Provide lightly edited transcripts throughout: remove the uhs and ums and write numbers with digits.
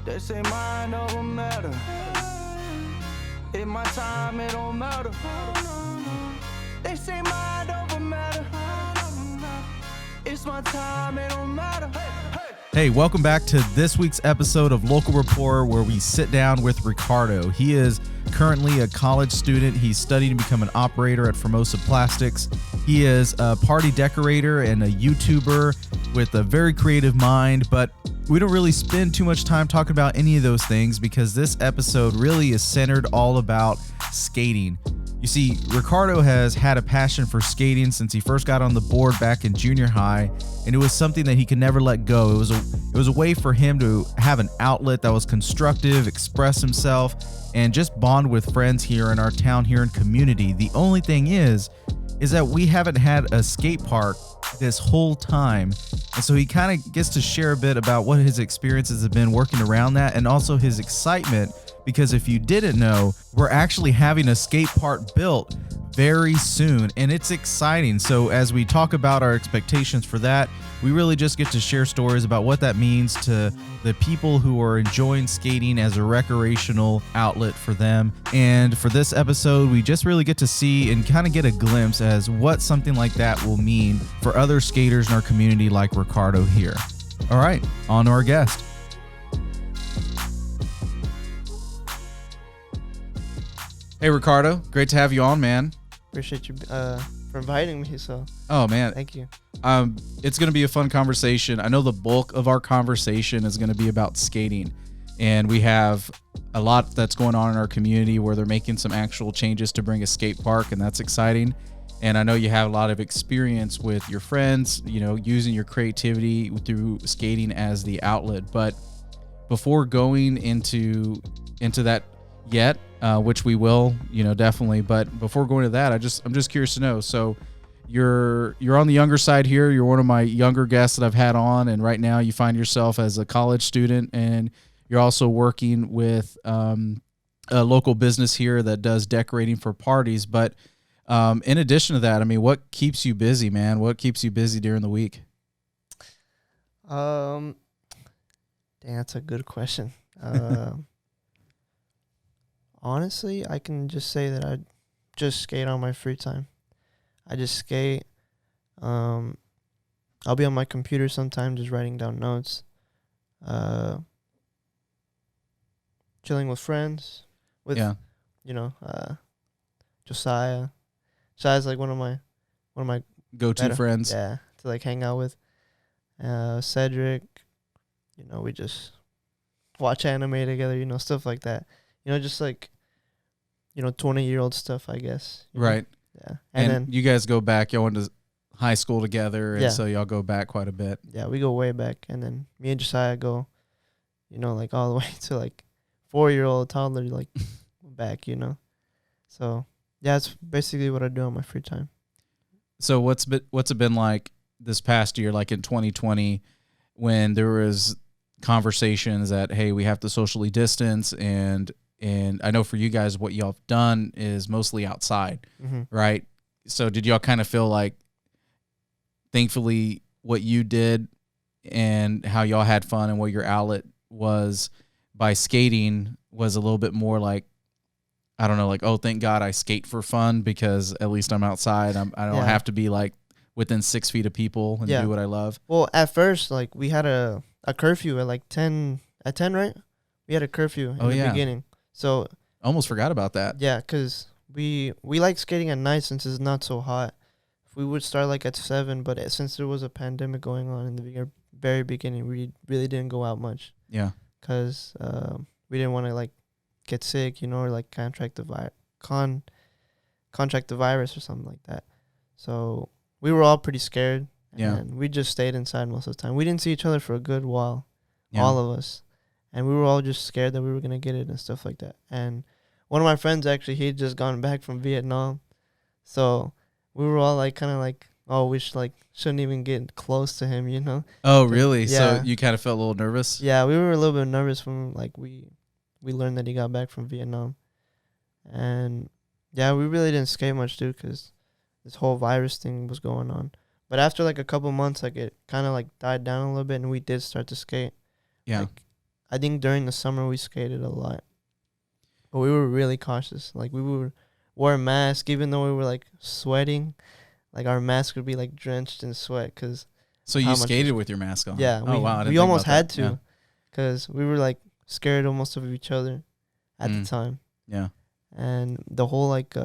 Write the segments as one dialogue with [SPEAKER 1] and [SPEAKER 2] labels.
[SPEAKER 1] They say mind over matter. In my time, it don't matter. They say mind over matter. It's my time, it don't matter.
[SPEAKER 2] Hey, welcome back to this week's episode of Local Report, where we sit down with Ricardo. He is currently a college student. He's studying to become an operator at Formosa Plastics. He is a party decorator and a YouTuber with a very creative mind, but we don't really spend too much time talking about any of those things because this episode really is centered all about skating. You see, Ricardo has had a passion for skating since he first got on the board back in junior high, and it was something that he could never let go. It was a way for him to have an outlet that was constructive, express himself, and just bond with friends here in our town, here in community. The only thing is that we haven't had a skate park this whole time, and so he kind of gets to share a bit about what his experiences have been working around that, and also his excitement. Because if you didn't know, we're actually having a skate park built very soon, and it's exciting. So as we talk about our expectations for that, we really just get to share stories about what that means to the people who are enjoying skating as a recreational outlet for them. And for this episode, we just really get to see and kind of get a glimpse as what something like that will mean for other skaters in our community like Ricardo here. All right, on to our guest. Hey, Ricardo. Great to have you on, man.
[SPEAKER 3] Appreciate you for inviting me. So,
[SPEAKER 2] oh man,
[SPEAKER 3] thank you.
[SPEAKER 2] It's going to be a fun conversation. I know the bulk of our conversation is going to be about skating, and we have a lot that's going on in our community where they're making some actual changes to bring a skate park, and that's exciting. And I know you have a lot of experience with your friends, you know, using your creativity through skating as the outlet. But before going into that yet, which we will, you know, definitely. But before going to that, I'm just curious to know. So you're on the younger side here. You're one of my younger guests that I've had on, and right now you find yourself as a college student, and you're also working with a local business here that does decorating for parties. But in addition to that, I mean, what keeps you busy, man? What keeps you busy during the week?
[SPEAKER 3] Dang, that's a good question. Honestly, I can just say that I just skate on my free time. I just skate. I'll be on my computer sometime just writing down notes. Chilling with friends. With, you know, Josiah. Josiah's like one of my
[SPEAKER 2] go-to friends.
[SPEAKER 3] Yeah, to like hang out with. Cedric. You know, we just watch anime together, you know, stuff like that. You know, just like, you know, 20-year-old stuff, I guess.
[SPEAKER 2] Right.
[SPEAKER 3] Yeah.
[SPEAKER 2] And
[SPEAKER 3] then
[SPEAKER 2] you guys go back. Y'all went to high school together, and so y'all go back quite a bit.
[SPEAKER 3] Yeah, we go way back. And then me and Josiah go, you know, like all the way to like 4-year-old toddler, like back, you know. So, yeah, it's basically what I do on my free time.
[SPEAKER 2] So what's it been like this past year, like in 2020, when there was conversations that, hey, we have to socially distance, and I know for you guys what y'all have done is mostly outside, right? So did y'all kind of feel like, thankfully, what you did and how y'all had fun and what your outlet was by skating was a little bit more like, I don't know, like, oh, thank God I skate for fun because at least I'm outside. I don't have to be like within 6 feet of people and do what I love.
[SPEAKER 3] Well, at first, like, we had a curfew at like 10, right? We had a curfew in the beginning. So
[SPEAKER 2] almost forgot about that.
[SPEAKER 3] Yeah, because we like skating at night since it's not so hot. If we would start like at 7, but since there was a pandemic going on in the very beginning, we really didn't go out much.
[SPEAKER 2] Yeah.
[SPEAKER 3] Because we didn't want to like get sick, you know, or like contract the virus or something like that. So we were all pretty scared. And we just stayed inside most of the time. We didn't see each other for a good while, all of us. And we were all just scared that we were going to get it and stuff like that. And one of my friends, actually, he had just gone back from Vietnam. So we were all like, kind of like, oh, we shouldn't even get close to him, you know?
[SPEAKER 2] Oh, really?
[SPEAKER 3] Yeah.
[SPEAKER 2] So you kind of felt a little nervous?
[SPEAKER 3] Yeah, we were a little bit nervous when like we learned that he got back from Vietnam. And yeah, we really didn't skate much, dude, because this whole virus thing was going on. But after like a couple months, like it kind of like died down a little bit, and we did start to skate.
[SPEAKER 2] Yeah.
[SPEAKER 3] Like, I think during the summer we skated a lot, but we were really cautious. Like we wore a mask even though we were like sweating. Like our mask would be like drenched in sweat because.
[SPEAKER 2] So you skated with your mask on?
[SPEAKER 3] Yeah.
[SPEAKER 2] Oh wow!
[SPEAKER 3] We almost had to, because we were like scared almost of each other at the time.
[SPEAKER 2] Yeah.
[SPEAKER 3] And the whole like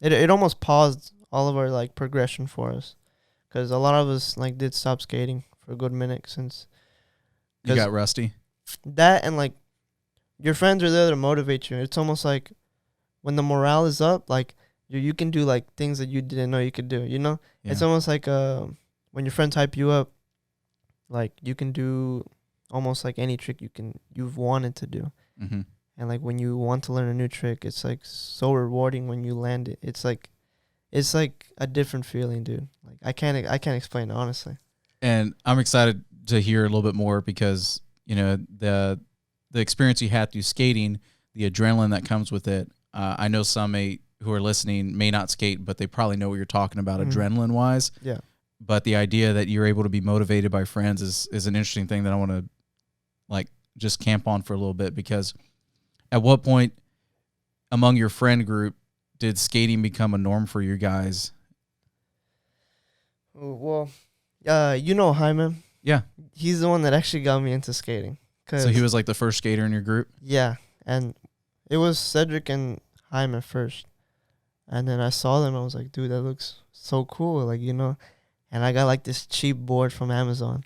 [SPEAKER 3] it almost paused all of our like progression for us, because a lot of us like did stop skating for a good minute since
[SPEAKER 2] you got rusty.
[SPEAKER 3] That, and like your friends are there to motivate you. It's almost like when the morale is up, like you can do like things that you didn't know you could do, you know? Yeah. It's almost like when your friends hype you up, like you can do almost like any trick you've wanted to do.
[SPEAKER 2] Mm-hmm.
[SPEAKER 3] And like when you want to learn a new trick, it's like so rewarding when you land it. It's like a different feeling, dude. Like I can't explain it, honestly.
[SPEAKER 2] And I'm excited to hear a little bit more because, you know, the experience you had through skating, the adrenaline that comes with it. I know some who are listening may not skate, but they probably know what you're talking about adrenaline wise.
[SPEAKER 3] Yeah.
[SPEAKER 2] But the idea that you're able to be motivated by friends is an interesting thing that I want to like just camp on for a little bit, because at what point among your friend group did skating become a norm for you guys?
[SPEAKER 3] Well, you know Hyman.
[SPEAKER 2] Yeah.
[SPEAKER 3] He's the one that actually got me into skating.
[SPEAKER 2] So he was like the first skater in your group?
[SPEAKER 3] Yeah. And it was Cedric and Hyman first. And then I saw them. I was like, dude, that looks so cool. Like, you know. And I got like this cheap board from Amazon.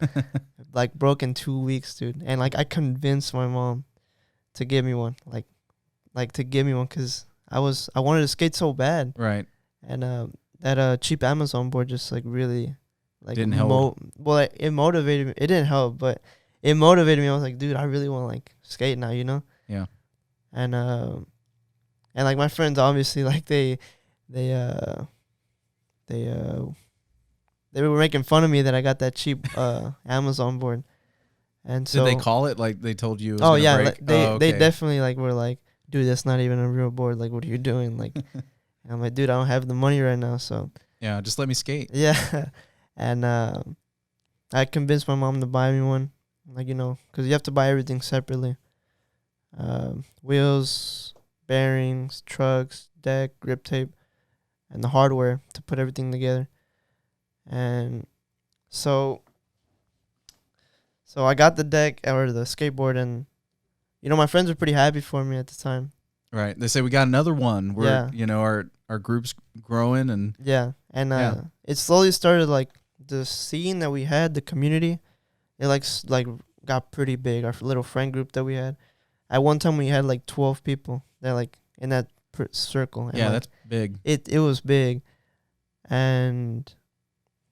[SPEAKER 3] Like broke in 2 weeks, dude. And like I convinced my mom to give me one. Like to give me one because I wanted to skate so bad.
[SPEAKER 2] Right.
[SPEAKER 3] And that cheap Amazon board just like really like
[SPEAKER 2] didn't help.
[SPEAKER 3] Well, it motivated me. It didn't help, but it motivated me. I was like, dude, I really want to like skate now, you know?
[SPEAKER 2] Yeah.
[SPEAKER 3] And like my friends obviously like they were making fun of me that I got that cheap Amazon board. And so
[SPEAKER 2] did they call it like they told you it was
[SPEAKER 3] oh yeah,
[SPEAKER 2] break?
[SPEAKER 3] They definitely like were like, dude, that's not even a real board. Like, what are you doing? Like, and I'm like, dude, I don't have the money right now, so
[SPEAKER 2] yeah, just let me skate.
[SPEAKER 3] Yeah. And I convinced my mom to buy me one, like, you know, because you have to buy everything separately. Wheels, bearings, trucks, deck, grip tape, and the hardware to put everything together. And so I got the deck or the skateboard, and you know my friends were pretty happy for me at the time.
[SPEAKER 2] Right. They say we got another one. We're you know our group's growing and
[SPEAKER 3] it slowly started, like the scene that we had, the community, it like got pretty big. Our little friend group that we had. At one time we had like 12 people that like in that circle. And
[SPEAKER 2] yeah,
[SPEAKER 3] like,
[SPEAKER 2] that's big.
[SPEAKER 3] It was big. And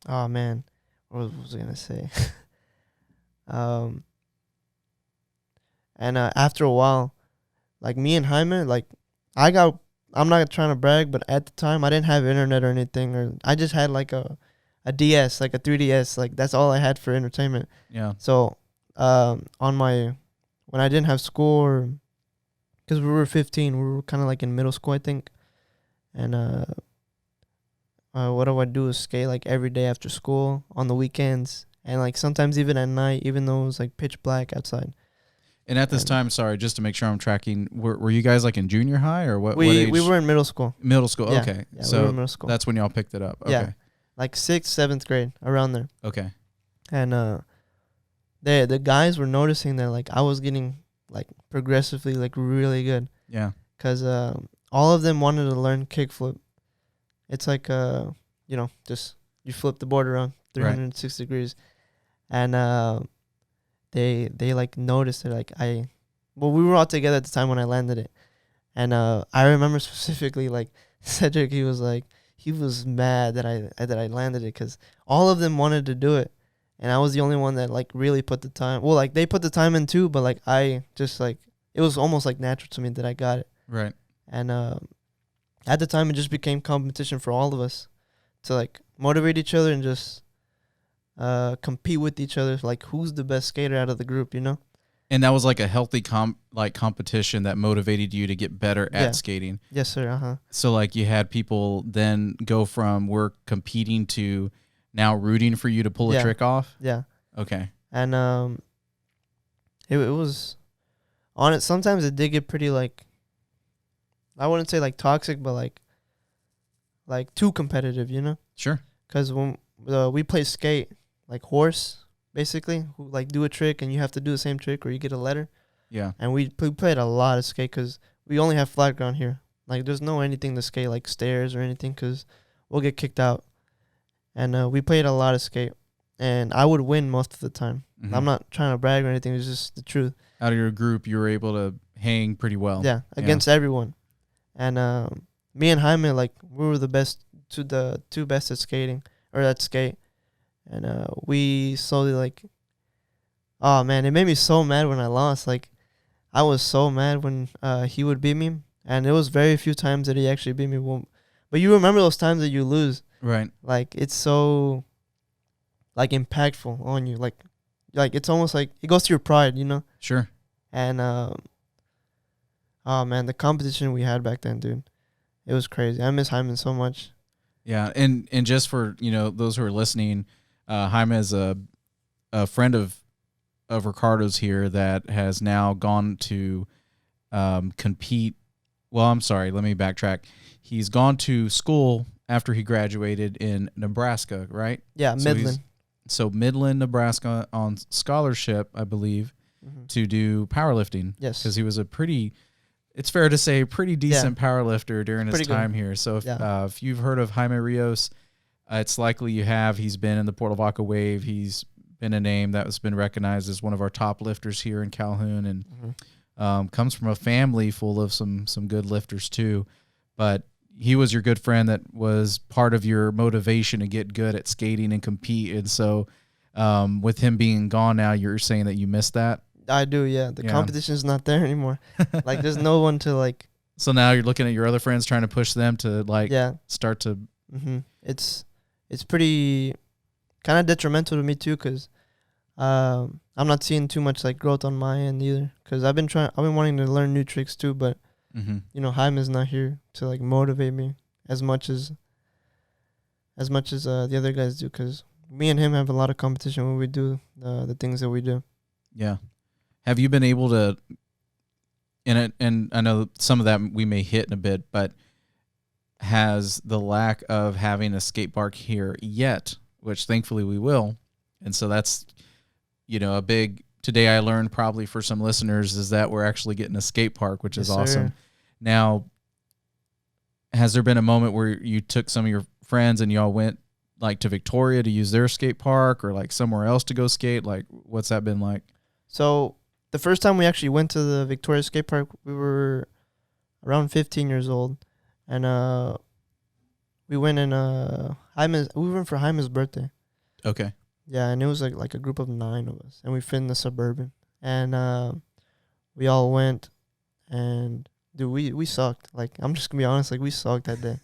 [SPEAKER 3] oh man, what was I gonna say? And after a while, like me and Jaime, like I'm not trying to brag, but at the time I didn't have internet or anything, or I just had like a DS, like a 3DS, like that's all I had for entertainment.
[SPEAKER 2] Yeah.
[SPEAKER 3] So when I didn't have school, or because we were 15, we were kind of like in middle school, I think, and what I would do is skate like every day after school on the weekends, and like sometimes even at night, even though it was like pitch black outside.
[SPEAKER 2] And at this time, sorry, just to make sure I'm tracking, were you guys like in junior high or what?
[SPEAKER 3] We
[SPEAKER 2] age?
[SPEAKER 3] we were in middle school.
[SPEAKER 2] Middle school,
[SPEAKER 3] Yeah,
[SPEAKER 2] okay.
[SPEAKER 3] yeah,
[SPEAKER 2] so
[SPEAKER 3] we were in middle school.
[SPEAKER 2] That's when y'all picked it up. Okay.
[SPEAKER 3] Yeah, like 6th, 7th grade, around there.
[SPEAKER 2] Okay.
[SPEAKER 3] And the guys were noticing that like I was getting like progressively like really good.
[SPEAKER 2] Yeah.
[SPEAKER 3] Cause all of them wanted to learn kickflip. It's like you know, just you flip the board around 360 degrees, and they like noticed it. Like we were all together at the time when I landed it, and I remember specifically like Cedric. He was mad that I landed it because all of them wanted to do it, and I was the only one that like really put the time. Well, like they put the time in too, but like I just like it was almost like natural to me that I got it.
[SPEAKER 2] Right.
[SPEAKER 3] And at the time, it just became competition for all of us to like motivate each other and just compete with each other. Like who's the best skater out of the group, you know?
[SPEAKER 2] And that was like a healthy competition that motivated you to get better at skating.
[SPEAKER 3] Yes, sir. Uh-huh.
[SPEAKER 2] So like you had people then go from we're competing to now rooting for you to pull a trick off?
[SPEAKER 3] Yeah.
[SPEAKER 2] Okay.
[SPEAKER 3] And it was on it. Sometimes it did get pretty like, I wouldn't say like toxic, but like too competitive, you know?
[SPEAKER 2] Sure.
[SPEAKER 3] Because when we play skate, like horse, basically, who like do a trick and you have to do the same trick or you get a letter.
[SPEAKER 2] Yeah.
[SPEAKER 3] And we played a lot of skate because we only have flat ground here. Like there's no anything to skate like stairs or anything because we'll get kicked out. And we played a lot of skate. And I would win most of the time.
[SPEAKER 2] Mm-hmm.
[SPEAKER 3] I'm not trying to brag or anything. It's just the truth.
[SPEAKER 2] Out of your group, you were able to hang pretty well.
[SPEAKER 3] Yeah, against everyone. And me and Jaime, like, we were the two best at skating, or at skate. And we slowly, like, oh, man, it made me so mad when I lost. Like, I was so mad when he would beat me. And it was very few times that he actually beat me. But you remember those times that you lose.
[SPEAKER 2] Right.
[SPEAKER 3] Like, it's so, like, impactful on you. Like it's almost like it goes to your pride, you know?
[SPEAKER 2] Sure.
[SPEAKER 3] And, oh, man, the competition we had back then, dude, it was crazy. I miss Hyman so much.
[SPEAKER 2] Yeah, and just for, those who are listening, Jaime is a friend of Ricardo's here that has now gone to compete. Well, I'm sorry, let me backtrack. He's gone to school after he graduated in Nebraska, right?
[SPEAKER 3] Yeah, Midland.
[SPEAKER 2] So Midland, Nebraska, on scholarship, I believe, to do powerlifting.
[SPEAKER 3] Yes.
[SPEAKER 2] Because he was it's fair to say, pretty decent powerlifter during his time here. So if you've heard of Jaime Rios, it's likely you have. He's been in the Port Lavaca Wave. He's been a name that has been recognized as one of our top lifters here in Calhoun, and comes from a family full of some good lifters too. But he was your good friend that was part of your motivation to get good at skating and compete. And so with him being gone now, you're saying that you missed that?
[SPEAKER 3] I do, yeah. The competition's not there anymore. Like, there's no one to, like...
[SPEAKER 2] So now you're looking at your other friends trying to push them to, like, start to...
[SPEAKER 3] It's pretty kind of detrimental to me, too, because I'm not seeing too much, like, growth on my end either. Because I've been wanting to learn new tricks, too, but, Jaime's not here to, like, motivate me as much as the other guys do, because me and him have a lot of competition when we do the things that we do.
[SPEAKER 2] Yeah. Have you been able to, and I know some of that we may hit in a bit, but has the lack of having a skate park here yet, which thankfully we will, and so that's, a big, today I learned probably for some listeners is that we're actually getting a skate park, which is awesome.
[SPEAKER 3] Sir.
[SPEAKER 2] Now, has there been a moment where you took some of your friends and y'all went like to Victoria to use their skate park or like somewhere else to go skate? Like, what's that been like? So
[SPEAKER 3] the first time we actually went to the Victoria skate park, we were around 15 years old, and we went we went for Jaime's birthday.
[SPEAKER 2] Okay.
[SPEAKER 3] Yeah, and it was like a group of 9 of us, and we fit in the Suburban, and we all went, and dude, we sucked. Like, I'm just gonna be honest, like, we sucked that day.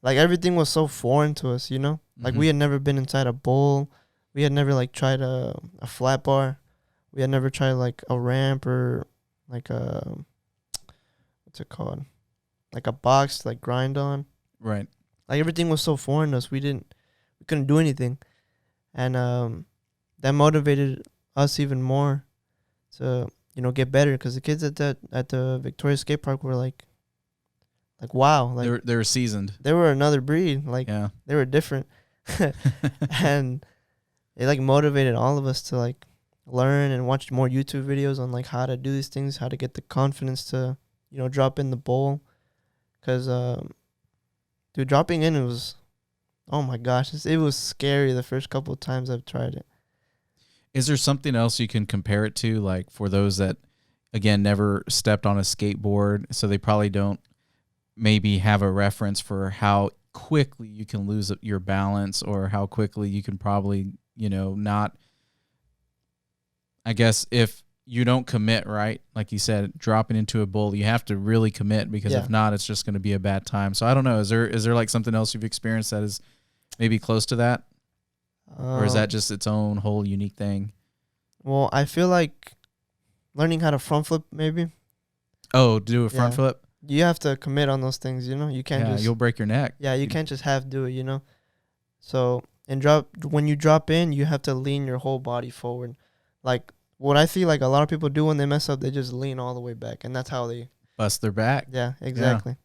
[SPEAKER 3] Like, everything was so foreign to us, Like, we had never been inside a bowl. We had never, like, tried a flat bar. We had never tried, like, a ramp or, like, what's it called? Like, a box to, like, grind on.
[SPEAKER 2] Right.
[SPEAKER 3] Like, everything was so foreign to us. We couldn't do anything. And that motivated us even more to, get better. Because the kids at the Victoria Skate Park were, like, wow. Like,
[SPEAKER 2] they were seasoned.
[SPEAKER 3] They were another breed. Like, they were different. And it, like, motivated all of us to, like, learn and watch more YouTube videos on, like, how to do these things, how to get the confidence to, drop in the bowl. Because, dude, dropping in, it was, oh my gosh, it was scary the first couple of times I've tried it.
[SPEAKER 2] Is there something else you can compare it to, like, for those that, again, never stepped on a skateboard, so they probably don't maybe have a reference for how quickly you can lose your balance or how quickly you can probably, not, I guess if you don't commit, right? Like you said, dropping into a bowl, you have to really commit because if not, it's just going to be a bad time. So I don't know. Is there like something else you've experienced that is maybe close to that? Or is that just its own whole unique thing?
[SPEAKER 3] Well, I feel like learning how to front flip maybe.
[SPEAKER 2] Oh, do a front flip?
[SPEAKER 3] You have to commit on those things, You can't just...
[SPEAKER 2] you'll break your neck.
[SPEAKER 3] Yeah, you can't just half do it, So, when you drop in, you have to lean your whole body forward. Like, what I see like a lot of people do when they mess up, they just lean all the way back, and that's how they
[SPEAKER 2] bust their back.
[SPEAKER 3] Yeah, exactly.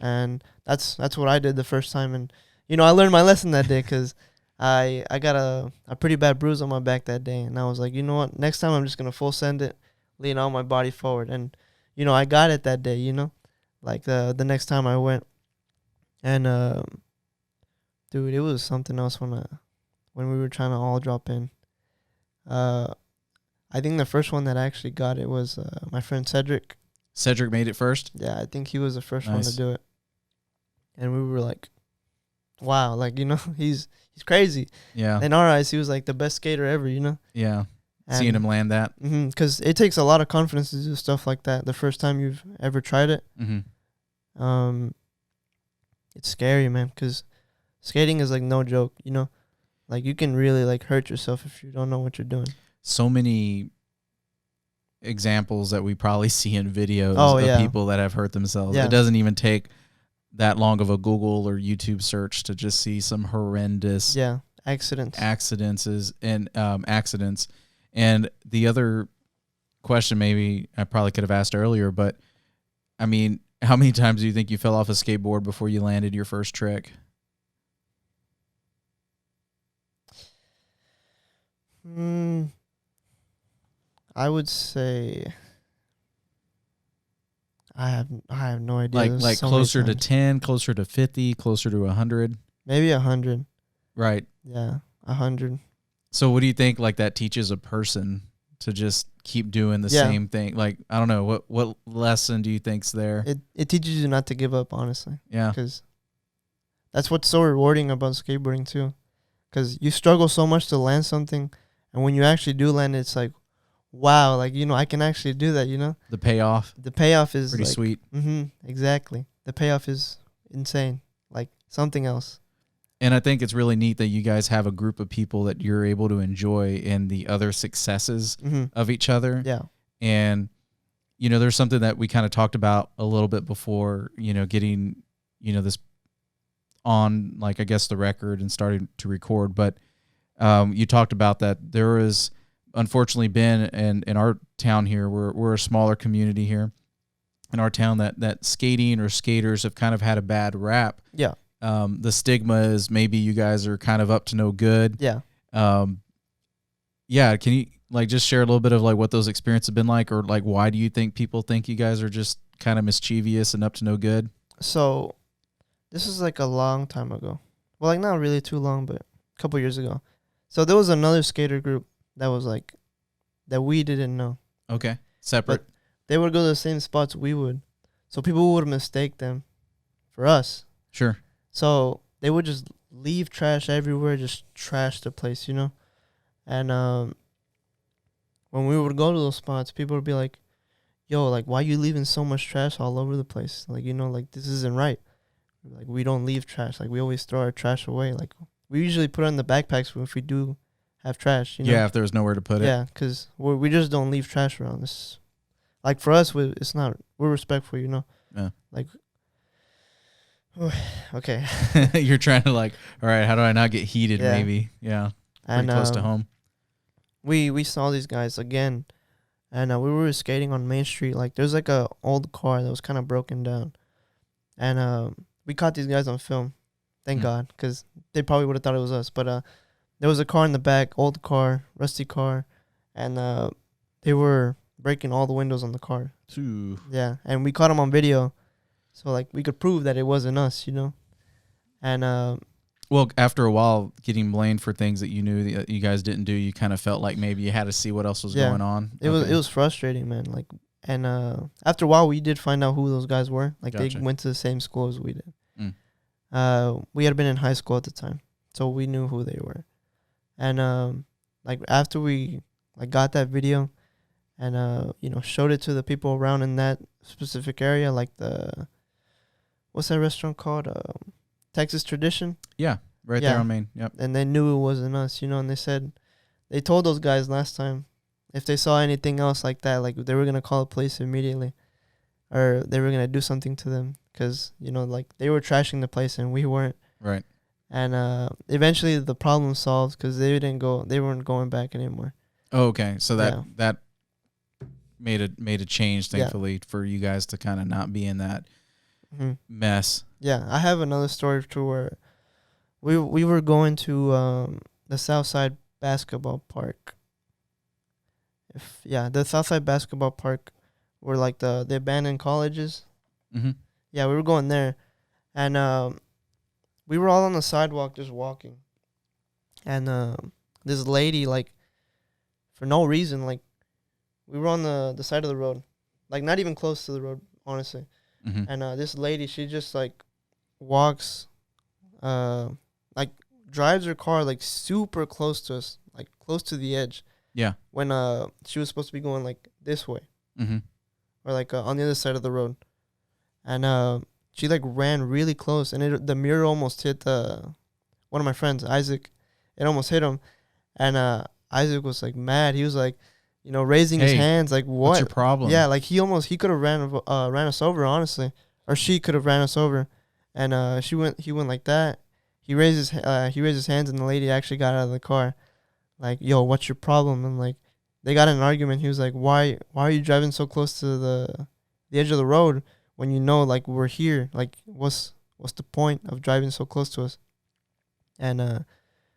[SPEAKER 3] Yeah. And that's what I did the first time, and I learned my lesson that day because I got a pretty bad bruise on my back that day, and I was like, you know what? Next time I'm just gonna full send it, lean all my body forward, and I got it that day. Like the next time I went, and dude, it was something else when we were trying to all drop in. I think the first one that I actually got it was my friend Cedric.
[SPEAKER 2] Cedric made it first?
[SPEAKER 3] Yeah, I think he was the first one to do it. And we were like, wow, like, he's crazy.
[SPEAKER 2] Yeah.
[SPEAKER 3] In our eyes, he was like the best skater ever,
[SPEAKER 2] Yeah.
[SPEAKER 3] And
[SPEAKER 2] seeing him land that.
[SPEAKER 3] Because it takes a lot of confidence to do stuff like that the first time you've ever tried it. It's scary, man, because skating is like no joke, Like you can really like hurt yourself if you don't know what you're doing.
[SPEAKER 2] So many examples that we probably see in videos of people that have hurt themselves. It doesn't even take that long of a Google or YouTube search to just see some horrendous accidents. And the other question maybe I probably could have asked earlier, but I mean, how many times do you think you fell off a skateboard before you landed your first trick?
[SPEAKER 3] I would say I have no idea.
[SPEAKER 2] Like
[SPEAKER 3] so
[SPEAKER 2] closer to 10, closer to 50, closer to 100?
[SPEAKER 3] Maybe 100.
[SPEAKER 2] Right.
[SPEAKER 3] Yeah, 100.
[SPEAKER 2] So what do you think like that teaches a person to just keep doing the same thing? Like, I don't know, what lesson do you think's there?
[SPEAKER 3] It teaches you not to give up, honestly.
[SPEAKER 2] Yeah.
[SPEAKER 3] Because that's what's so rewarding about skateboarding too. Because you struggle so much to land something, and when you actually do land it, it's like, wow, like, I can actually do that,
[SPEAKER 2] The payoff.
[SPEAKER 3] The payoff is
[SPEAKER 2] pretty
[SPEAKER 3] like,
[SPEAKER 2] sweet.
[SPEAKER 3] Exactly. The payoff is insane. Like something else.
[SPEAKER 2] And I think it's really neat that you guys have a group of people that you're able to enjoy in the other successes of each other.
[SPEAKER 3] Yeah.
[SPEAKER 2] And, there's something that we kind of talked about a little bit before, getting, this on, like, I guess the record and starting to record. But you talked about that there has unfortunately been in our town here, we're a smaller community here in our town, that skating or skaters have kind of had a bad rap.
[SPEAKER 3] Yeah.
[SPEAKER 2] The stigma is maybe you guys are kind of up to no good.
[SPEAKER 3] Yeah.
[SPEAKER 2] Yeah. Can you like just share a little bit of like what those experiences have been like, or like why do you think people think you guys are just kind of mischievous and up to no good?
[SPEAKER 3] So this is like a long time ago. Well, like not really too long, but a couple years ago. So there was another skater group that was like that we didn't know.
[SPEAKER 2] Okay. Separate.
[SPEAKER 3] But they would go to the same spots we would. So people would mistake them for us.
[SPEAKER 2] Sure.
[SPEAKER 3] So they would just leave trash everywhere, just trash the place, And when we would go to those spots, people would be like, yo, like, why you leaving so much trash all over the place? Like, like, this isn't right. Like, we don't leave trash. Like, we always throw our trash away. Like, we usually put it in the backpacks if we do have trash,
[SPEAKER 2] Yeah, if there's nowhere to put it.
[SPEAKER 3] Yeah, because we just don't leave trash around. This, like, for us, it's not, we're respectful,
[SPEAKER 2] Yeah.
[SPEAKER 3] Like, okay.
[SPEAKER 2] You're trying to like, all right, how do I not get heated?
[SPEAKER 3] Yeah.
[SPEAKER 2] Maybe. Yeah. Pretty
[SPEAKER 3] And
[SPEAKER 2] close to home.
[SPEAKER 3] We saw these guys again, and we were skating on Main Street. Like there's like a old car that was kind of broken down, and we caught these guys on film. Thank God, because they probably would have thought it was us. But there was a car in the back, old car, rusty car, and they were breaking all the windows on the car.
[SPEAKER 2] Ooh.
[SPEAKER 3] Yeah, and we caught them on video. So, like, we could prove that it wasn't us, And,
[SPEAKER 2] well, after a while, getting blamed for things that you knew that you guys didn't do, you kind of felt like maybe you had to see what else was going on.
[SPEAKER 3] It was frustrating, man. Like, and after a while, we did find out who those guys were. Like,
[SPEAKER 2] Gotcha.
[SPEAKER 3] they went to the same school as we did. We had been in high school at the time, so we knew who they were. And, like, after we, like, got that video and, showed it to the people around in that specific area, like what's that restaurant called? Texas Tradition?
[SPEAKER 2] Yeah, right there on Main. Yep.
[SPEAKER 3] And they knew it wasn't us, and they told those guys last time if they saw anything else like that, like they were going to call the police immediately or they were going to do something to them because, like they were trashing the place and we weren't.
[SPEAKER 2] Right.
[SPEAKER 3] And eventually the problem solved because they weren't going back anymore.
[SPEAKER 2] Oh, okay. So that
[SPEAKER 3] Yeah.
[SPEAKER 2] that made a change, thankfully, for you guys to kind of not be in that mess.
[SPEAKER 3] Yeah, I have another story too where we were going to the Southside basketball park. The Southside basketball park were like the abandoned colleges.
[SPEAKER 2] Mm-hmm.
[SPEAKER 3] Yeah, we were going there, and we were all on the sidewalk just walking, and this lady, like, for no reason, like, we were on the side of the road, like not even close to the road, honestly.
[SPEAKER 2] Mm-hmm.
[SPEAKER 3] And this lady, she just like walks, like drives her car like super close to us, like close to the edge.
[SPEAKER 2] Yeah.
[SPEAKER 3] When she was supposed to be going like this way,
[SPEAKER 2] Mm-hmm.
[SPEAKER 3] or like on the other side of the road, and she like ran really close, and the mirror almost hit one of my friends, Isaac. It almost hit him, and Isaac was like mad. He was like, raising his hands, like, what?
[SPEAKER 2] What's your problem?
[SPEAKER 3] Yeah, like he could have ran us over, honestly, or she could have ran us over, and he went like that. He raised his hands, and the lady actually got out of the car, like, yo, what's your problem? And like, they got in an argument. He was like, why are you driving so close to the edge of the road when you know, like, we're here? Like, what's the point of driving so close to us? And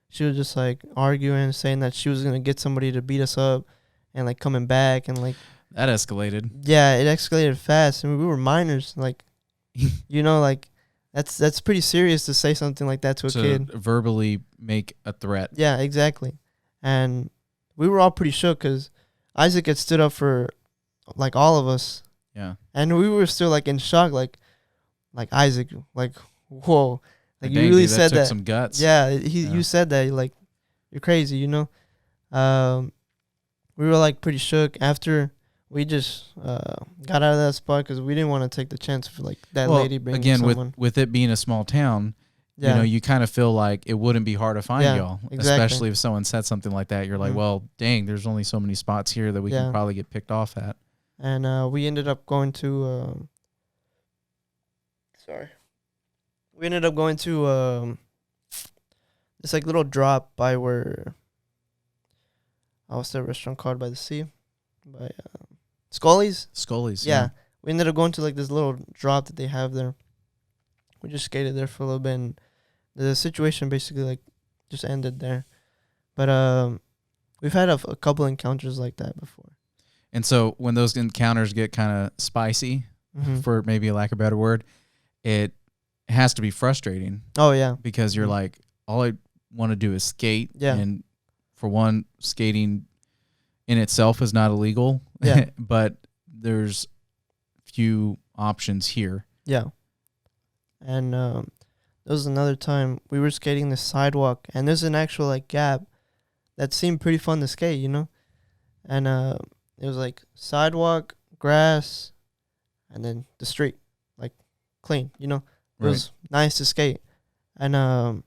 [SPEAKER 3] she was just like arguing, saying that she was gonna get somebody to beat us up, and like coming back, and like
[SPEAKER 2] that escalated.
[SPEAKER 3] Yeah, it escalated fast. I mean, we were minors, like, like that's pretty serious to say something like that to a kid.
[SPEAKER 2] Verbally make a threat.
[SPEAKER 3] Yeah, exactly. And we were all pretty shook because Isaac had stood up for like all of us.
[SPEAKER 2] Yeah.
[SPEAKER 3] And we were still like in shock, like Isaac, like, whoa, like, you
[SPEAKER 2] Dang,
[SPEAKER 3] really
[SPEAKER 2] dude,
[SPEAKER 3] said that.
[SPEAKER 2] Some guts.
[SPEAKER 3] Yeah, you said that, like, you're crazy, We were like pretty shook after we just got out of that spot because we didn't want to take the chance for like that lady bringing someone.
[SPEAKER 2] with it being a small town, you kind of feel like it wouldn't be hard to find y'all,
[SPEAKER 3] exactly.
[SPEAKER 2] Especially if someone said something like that. You're like, well, dang, there's only so many spots here that we can probably get picked off at.
[SPEAKER 3] And we ended up going to this like little drop by where what's that restaurant called by the sea? By Scully's?
[SPEAKER 2] Scully's.
[SPEAKER 3] Yeah. We ended up going to like this little drop that they have there. We just skated there for a little bit, and the situation basically like just ended there. But we've had a couple encounters like that before.
[SPEAKER 2] And so when those encounters get kind of spicy, for maybe a lack of a better word, it has to be frustrating.
[SPEAKER 3] Oh, yeah.
[SPEAKER 2] Because you're like, all I want to do is skate.
[SPEAKER 3] Yeah.
[SPEAKER 2] And for one, skating in itself is not illegal.
[SPEAKER 3] Yeah.
[SPEAKER 2] But there's few options here.
[SPEAKER 3] Yeah. And there was another time we were skating the sidewalk, and there's an actual like gap that seemed pretty fun to skate, And it was like sidewalk, grass, and then the street, like clean, It was nice to skate. And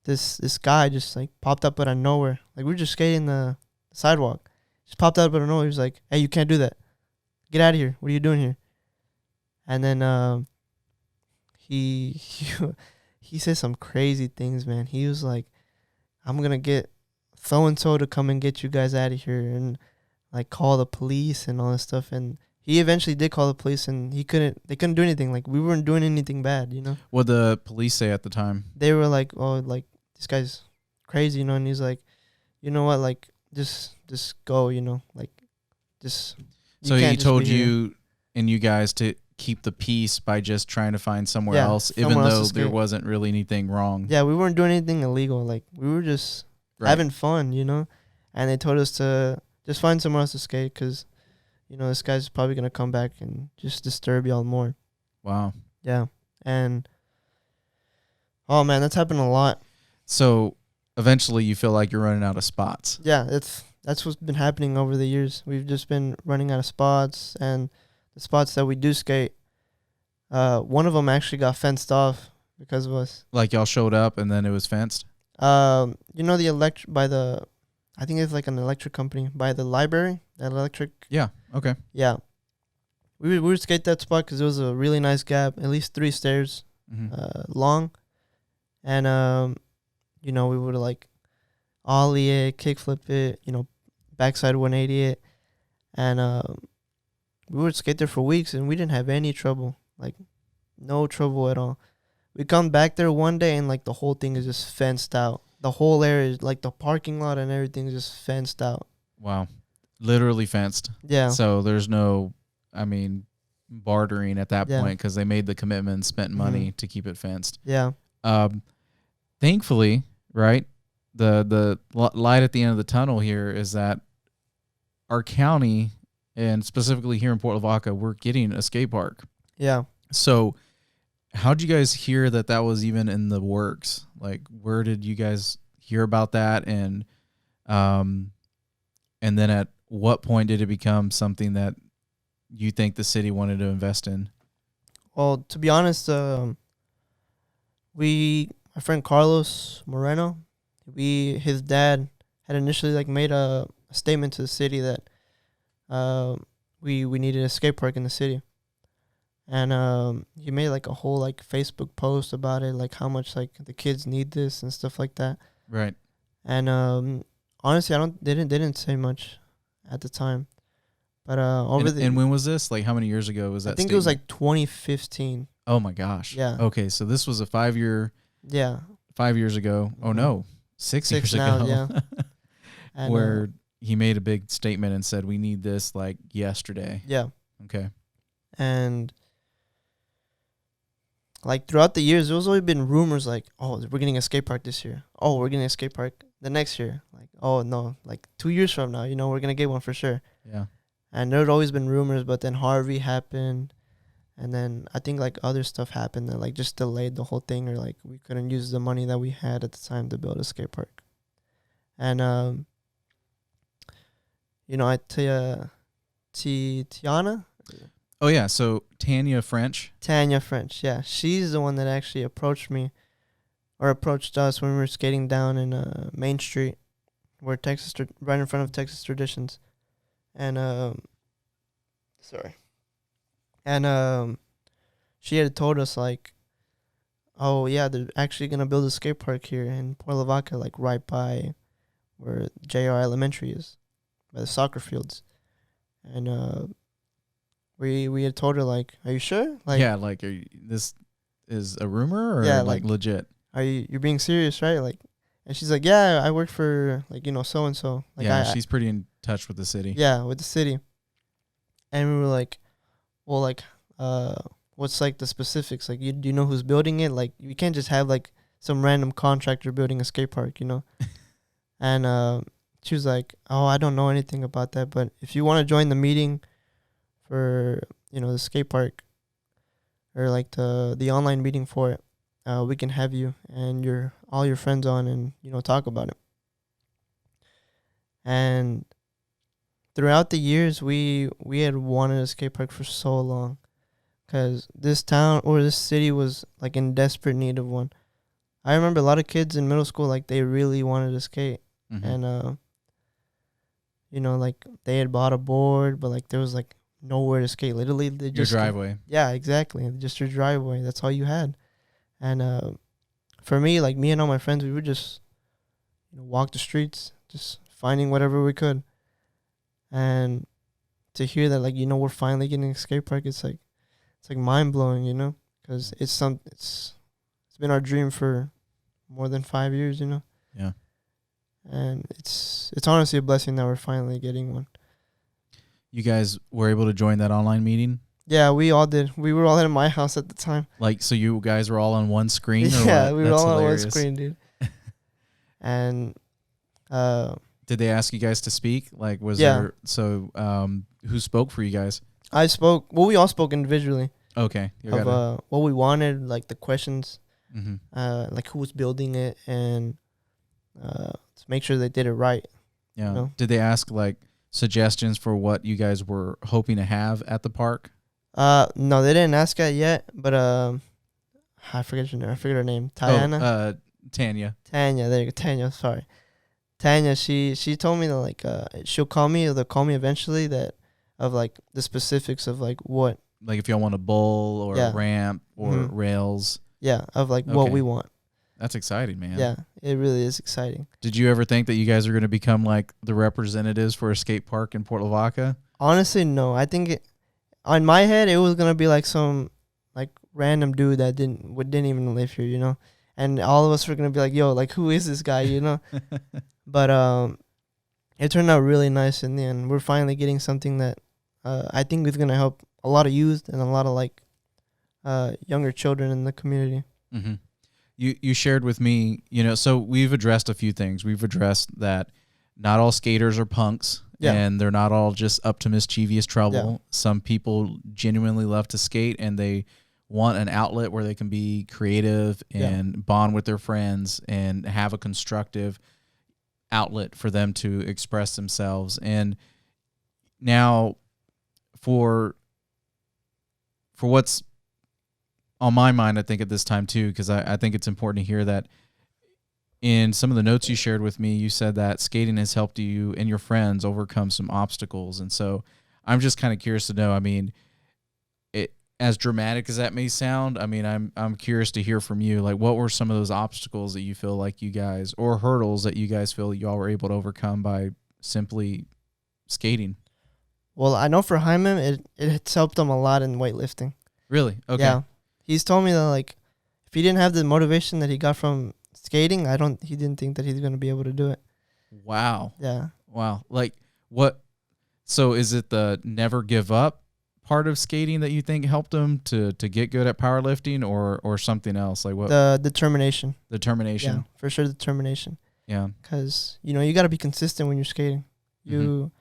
[SPEAKER 3] this guy just like popped up out of nowhere. Like, we were just skating the sidewalk. Just popped up out of nowhere. He was like, "Hey, you can't do that. Get out of here. What are you doing here?" And then he said some crazy things, man. He was like, "I'm gonna get so and so to come and get you guys out of here," and like call the police and all this stuff. And he eventually did call the police, and they couldn't do anything. Like, we weren't doing anything bad,
[SPEAKER 2] What did the police say at the time?
[SPEAKER 3] They were like, "Oh, like, this guy's crazy," and he's like, "You know what, like, just go, like, just."
[SPEAKER 2] So he told you and you guys to keep the peace by just trying to find somewhere else, even though there wasn't really anything wrong.
[SPEAKER 3] Yeah, we weren't doing anything illegal. Like, we were just having fun, And they told us to just find somewhere else to skate because, this guy's probably going to come back and just disturb y'all more.
[SPEAKER 2] Wow.
[SPEAKER 3] Yeah. And, oh, man, that's happened a lot.
[SPEAKER 2] So eventually you feel like you're running out of spots.
[SPEAKER 3] Yeah, that's what's been happening over the years. We've just been running out of spots, and the spots that we do skate, one of them actually got fenced off because of us.
[SPEAKER 2] Like, y'all showed up and then it was fenced?
[SPEAKER 3] I think it's like an electric company by the library, that electric.
[SPEAKER 2] Yeah. Okay.
[SPEAKER 3] Yeah. We would skate that spot because it was a really nice gap, at least 3 stairs long. And, we would like ollie it, kickflip it, backside 180 it, and we would skate there for weeks, and we didn't have any trouble, like no trouble at all. We come back there one day, and like the whole thing is just fenced out. The whole area is like the parking lot and everything is just fenced out.
[SPEAKER 2] Wow. Literally fenced.
[SPEAKER 3] Yeah.
[SPEAKER 2] So there's no, bartering at that point because they made the commitment and spent money to keep it fenced.
[SPEAKER 3] Yeah.
[SPEAKER 2] Thankfully, right, the light at the end of the tunnel here is that our county, and specifically here in Port Lavaca, we're getting a skate park.
[SPEAKER 3] Yeah.
[SPEAKER 2] So how'd you guys hear that was even in the works? Like, where did you guys hear about that? And then at what point did it become something that you think the city wanted to invest in?
[SPEAKER 3] Well, to be honest, my friend Carlos Moreno, his dad had initially like made a statement to the city that we needed a skate park in the city. And he made like a whole like Facebook post about it, like how much like the kids need this and stuff like that.
[SPEAKER 2] Right.
[SPEAKER 3] And honestly, they didn't say much at the time. But
[SPEAKER 2] and when was this? Like, how many years ago was that?
[SPEAKER 3] I think
[SPEAKER 2] statement?
[SPEAKER 3] it was like 2015.
[SPEAKER 2] Oh my gosh.
[SPEAKER 3] Yeah.
[SPEAKER 2] Okay, so this was a 5 year.
[SPEAKER 3] Yeah.
[SPEAKER 2] 5 years ago. Oh no, 6 years
[SPEAKER 3] now,
[SPEAKER 2] ago.
[SPEAKER 3] Yeah. And,
[SPEAKER 2] where he made a big statement and said, "We need this like yesterday."
[SPEAKER 3] Yeah.
[SPEAKER 2] Okay.
[SPEAKER 3] And like throughout the years, there's always been rumors like, "Oh, we're getting a skate park this year. Oh, we're getting a skate park the next year. Like, oh no, like 2 years from now, we're gonna get one for sure."
[SPEAKER 2] Yeah.
[SPEAKER 3] And there had always been rumors, but then Harvey happened, and then I think like other stuff happened that like just delayed the whole thing, or like we couldn't use the money that we had at the time to build a skate park. And I Tiana.
[SPEAKER 2] Oh yeah, so Tanya French,
[SPEAKER 3] yeah, she's the one that actually approached us when we were skating down in Main Street, where right in front of Texas Traditions. And she had told us like, oh yeah, they're actually gonna build a skate park here in Port Lavaca, like right by where JR Elementary is, by the soccer fields. And we had told her like, are you sure? Like,
[SPEAKER 2] yeah, like this is a rumor or like legit?
[SPEAKER 3] You're being serious, right? Like, and she's like, yeah, I work for like so and so. Like,
[SPEAKER 2] yeah, she's pretty in touch with the city.
[SPEAKER 3] Yeah, with the city. And we were like, well, like, what's like the specifics? Like, do you know who's building it? Like, you can't just have like some random contractor building a skate park, And she was like, oh, I don't know anything about that, but if you want to join the meeting for the skate park, or like the online meeting for it, we can have you and all your friends on and talk about it. And throughout the years, we had wanted a skate park for so long, because this town or this city was like in desperate need of one. I remember a lot of kids in middle school, like they really wanted to skate. And like they had bought a board, but like there was like nowhere to skate. Literally, they just
[SPEAKER 2] your driveway.
[SPEAKER 3] Yeah, exactly. Just your driveway. That's all you had. And for me, like me and all my friends, we would just walk the streets, just finding whatever we could. And to hear that, like we're finally getting a skate park, it's like mind blowing, because it's been our dream for more than 5 years,
[SPEAKER 2] Yeah.
[SPEAKER 3] And it's honestly a blessing that we're finally getting one.
[SPEAKER 2] You guys were able to join that online meeting?
[SPEAKER 3] Yeah, we all did. We were all at my house at the time.
[SPEAKER 2] Like, so you guys were all on one screen? Or
[SPEAKER 3] yeah,
[SPEAKER 2] what?
[SPEAKER 3] we were all on one screen, dude. And
[SPEAKER 2] did they ask you guys to speak? Like, was there? So, who spoke for you guys?
[SPEAKER 3] I spoke. Well, we all spoke individually.
[SPEAKER 2] Okay.
[SPEAKER 3] Of what we wanted, like the questions,
[SPEAKER 2] mm-hmm.
[SPEAKER 3] Like who was building it, and to make sure they did it right.
[SPEAKER 2] Yeah. Did they ask like suggestions for what you guys were hoping to have at the park?
[SPEAKER 3] No, they didn't ask that yet. But I forget her name. I forget her name. Tanya.
[SPEAKER 2] Tanya.
[SPEAKER 3] Tanya. There you go. Tanya. Sorry. Tanya. She told me that like she'll call me, or they'll call me eventually, that of like the specifics of like what.
[SPEAKER 2] Like if y'all want a bowl or a ramp or rails.
[SPEAKER 3] Yeah, of like what we want.
[SPEAKER 2] That's exciting, man.
[SPEAKER 3] Yeah, it really is exciting.
[SPEAKER 2] Did you ever think that you guys are going to become like the representatives for a skate park in Port Lavaca?
[SPEAKER 3] Honestly, no. I think on my head, it was gonna be like some like random dude that didn't even live here, you know. And all of us were gonna be like, "Yo, like who is this guy?" You know. But it turned out really nice in the end. We're finally getting something that I think is gonna help a lot of youth and a lot of like younger children in the community.
[SPEAKER 2] Mm-hmm. You shared with me, you know, so we've addressed a few things. We've addressed that not all skaters are punks, and they're not all just up to mischievous trouble. Yeah. Some people genuinely love to skate, and they want an outlet where they can be creative and bond with their friends and have a constructive outlet for them to express themselves. And now for what's on my mind, I think at this time too, because I think it's important to hear that in some of the notes you shared with me, you said that skating has helped you and your friends overcome some obstacles. And so I'm just kind of curious to know, I mean, as dramatic as that may sound, I mean, I'm curious to hear from you. Like, what were some of those obstacles that you feel like you guys, or hurdles that you guys feel you all were able to overcome by simply skating?
[SPEAKER 3] Well, I know for Hyman, it's helped him a lot in weightlifting.
[SPEAKER 2] Really? Okay.
[SPEAKER 3] Yeah. He's told me that, like, if he didn't have the motivation that he got from skating, he didn't think that he's going to be able to do it.
[SPEAKER 2] Wow.
[SPEAKER 3] Yeah.
[SPEAKER 2] Wow. Like, what? So is it the never give up part of skating that you think helped him to get good at powerlifting, or something else? Like what?
[SPEAKER 3] The determination.
[SPEAKER 2] Determination.
[SPEAKER 3] Yeah, for sure, determination.
[SPEAKER 2] Yeah.
[SPEAKER 3] Because, you know, you got to be consistent when you're skating. You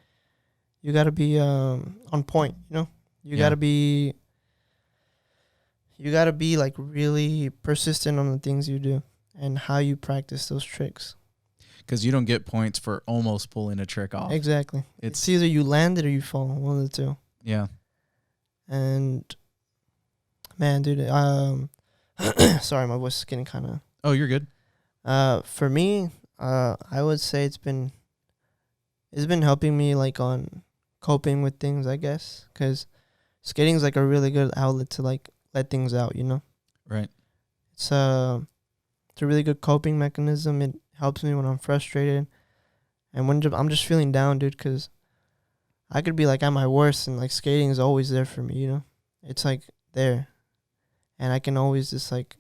[SPEAKER 3] got to be on point, you know? You got to be like really persistent on the things you do and how you practice those tricks.
[SPEAKER 2] Because you don't get points for almost pulling a trick off.
[SPEAKER 3] Exactly. It's either you land it or you fall, one of the two.
[SPEAKER 2] Yeah.
[SPEAKER 3] And man, dude, sorry, my voice is getting kind of.
[SPEAKER 2] Oh, you're good.
[SPEAKER 3] For me, I would say it's been helping me like on coping with things, I guess, because skating's like a really good outlet to like let things out, you know.
[SPEAKER 2] Right.
[SPEAKER 3] It's a really good coping mechanism. It helps me when I'm frustrated, and when I'm just feeling down, dude, because I could be like at my worst, and like skating is always there for me, you know. It's like there, and I can always just like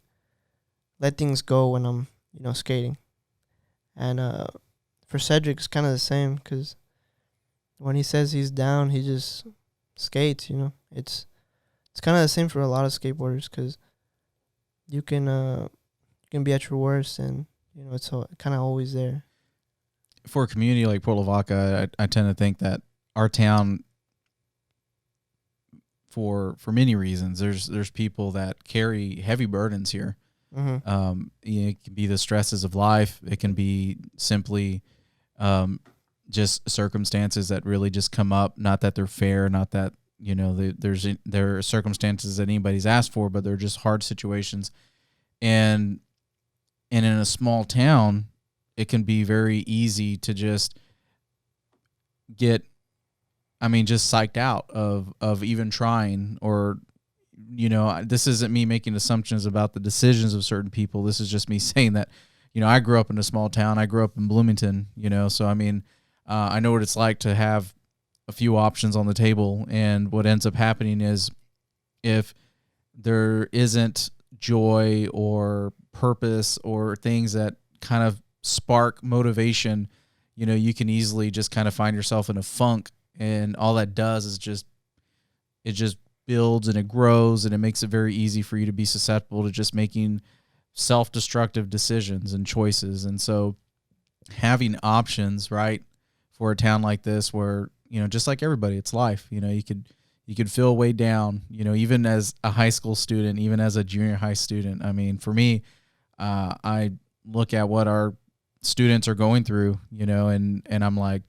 [SPEAKER 3] let things go when I'm, you know, skating. And for Cedric, it's kind of the same, because when he says he's down, he just skates, you know. It's kind of the same for a lot of skateboarders, because you can be at your worst, and you know it's kind of always there.
[SPEAKER 2] For a community like Port Lavaca, I tend to think that our town, for many reasons, there's people that carry heavy burdens here. Mm-hmm. You know, it can be the stresses of life. It can be simply just circumstances that really just come up. Not that they're fair, not that, you know, there are circumstances that anybody's asked for, but they're just hard situations. And in a small town, it can be very easy to just get, I mean, just psyched out of even trying, or, you know, this isn't me making assumptions about the decisions of certain people. This is just me saying that, you know, I grew up in a small town. I grew up in Bloomington, you know, so I mean, I know what it's like to have a few options on the table. And what ends up happening is, if there isn't joy or purpose or things that kind of spark motivation, you know, you can easily just kind of find yourself in a funk. And all that does is it just builds and it grows, and it makes it very easy for you to be susceptible to just making self-destructive decisions and choices. And so having options, right, for a town like this, where, you know, just like everybody, it's life, you know, you could feel way down, you know, even as a high school student, even as a junior high student. I mean, for me, I look at what our students are going through, you know, and I'm like,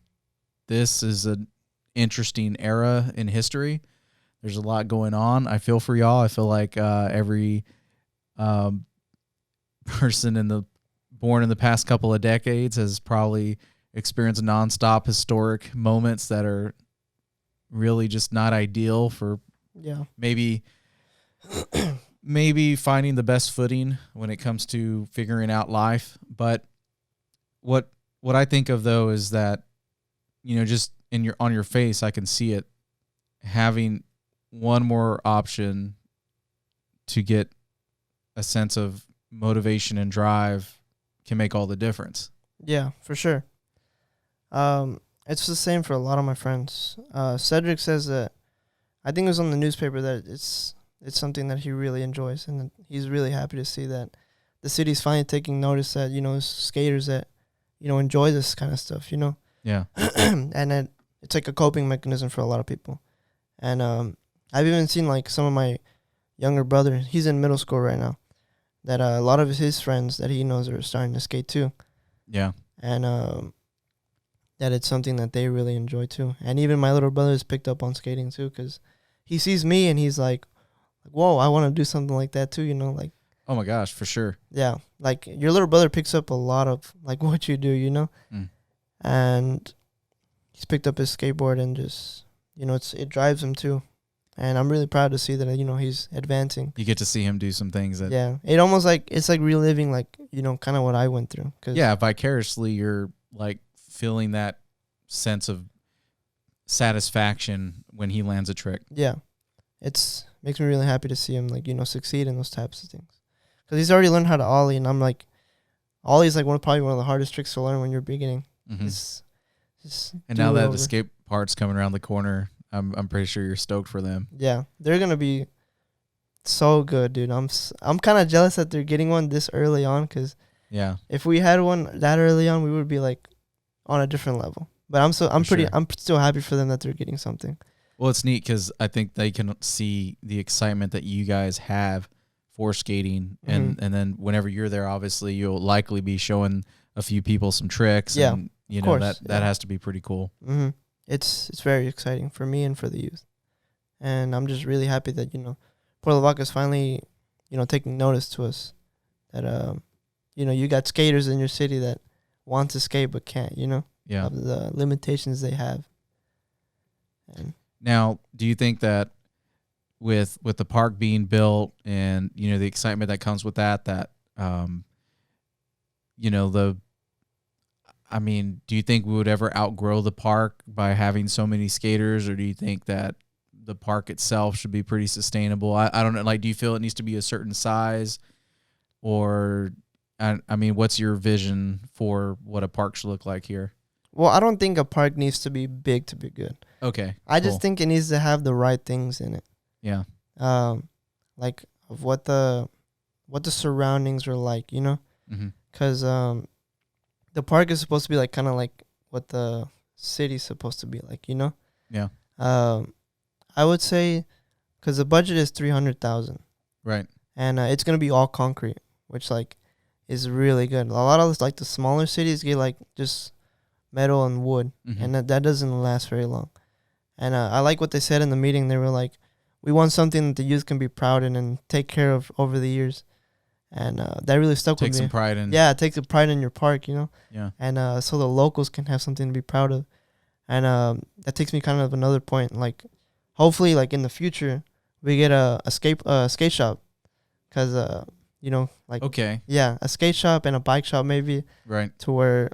[SPEAKER 2] this is an interesting era in history. There's a lot going on. I feel for y'all. I feel like every person born in the past couple of decades has probably experienced nonstop historic moments that are really just not ideal for maybe maybe finding the best footing when it comes to figuring out life. But what I think of though is that, just on your face, I can see it, having one more option to get a sense of motivation and drive can make all the difference.
[SPEAKER 3] Yeah, for sure. It's the same for a lot of my friends. Cedric says that, I think it was on the newspaper, that it's something that he really enjoys, and he's really happy to see that the city's finally taking notice that, skaters that, enjoy this kind of stuff,
[SPEAKER 2] Yeah.
[SPEAKER 3] And it's like a coping mechanism for a lot of people. And I've even seen like some of my younger brother, he's in middle school right now, that a lot of his friends that he knows are starting to skate too.
[SPEAKER 2] Yeah.
[SPEAKER 3] And that it's something that they really enjoy too. And even my little brother has picked up on skating too, because he sees me and he's like, whoa, I want to do something like that too, like.
[SPEAKER 2] Oh my gosh, for sure.
[SPEAKER 3] Yeah, like your little brother picks up a lot of like what you do, and he's picked up his skateboard and just, it drives him too. And I'm really proud to see that, he's advancing.
[SPEAKER 2] You get to see him do some things that.
[SPEAKER 3] Yeah, it almost like, it's like reliving like, kind of what I went through.
[SPEAKER 2] Yeah, vicariously you're like feeling that sense of satisfaction when he lands a trick.
[SPEAKER 3] Yeah, makes me really happy to see him like, succeed in those types of things. Because he's already learned how to ollie, and I'm like, ollie is like probably one of the hardest tricks to learn when you're beginning.
[SPEAKER 2] Mm-hmm. And now that the skate part's coming around the corner, I'm pretty sure you're stoked for them.
[SPEAKER 3] Yeah, they're gonna be so good, dude. I'm kind of jealous that they're getting one this early on, because if we had one that early on, we would be like on a different level. But I'm still happy for them that they're getting something.
[SPEAKER 2] Well, it's neat because I think they can see the excitement that you guys have for skating, and then whenever you're there, obviously you'll likely be showing a few people some tricks.
[SPEAKER 3] Yeah,
[SPEAKER 2] and that has to be pretty cool.
[SPEAKER 3] Mm-hmm. It's very exciting for me and for the youth, and I'm just really happy that Port Lavaca is finally taking notice to us, that you got skaters in your city that want to skate but can't, of the limitations they have. And
[SPEAKER 2] now, do you think that with the park being built and the excitement that comes with that do you think we would ever outgrow the park by having so many skaters, or do you think that the park itself should be pretty sustainable? I don't know. Like, do you feel it needs to be a certain size, or what's your vision for what a park should look like here?
[SPEAKER 3] Well, I don't think a park needs to be big to be good.
[SPEAKER 2] Okay.
[SPEAKER 3] I just think it needs to have the right things in it.
[SPEAKER 2] Yeah.
[SPEAKER 3] Like of what the surroundings are like, because the park is supposed to be like kind of like what the city's supposed to be like,
[SPEAKER 2] Yeah.
[SPEAKER 3] I would say, because the budget is $300,000,
[SPEAKER 2] right,
[SPEAKER 3] and it's gonna be all concrete, which like is really good. A lot of like the smaller cities get like just metal and wood, and that doesn't last very long. And I like what they said in the meeting. They were like, we want something that the youth can be proud in and take care of over the years. And that really stuck with me.
[SPEAKER 2] Take some pride in.
[SPEAKER 3] Yeah, take some pride in your park,
[SPEAKER 2] Yeah.
[SPEAKER 3] And so the locals can have something to be proud of. And that takes me kind of another point. Like, hopefully, like in the future, we get a skate shop. Because, like.
[SPEAKER 2] Okay.
[SPEAKER 3] Yeah, a skate shop and a bike shop maybe.
[SPEAKER 2] Right.
[SPEAKER 3] To where,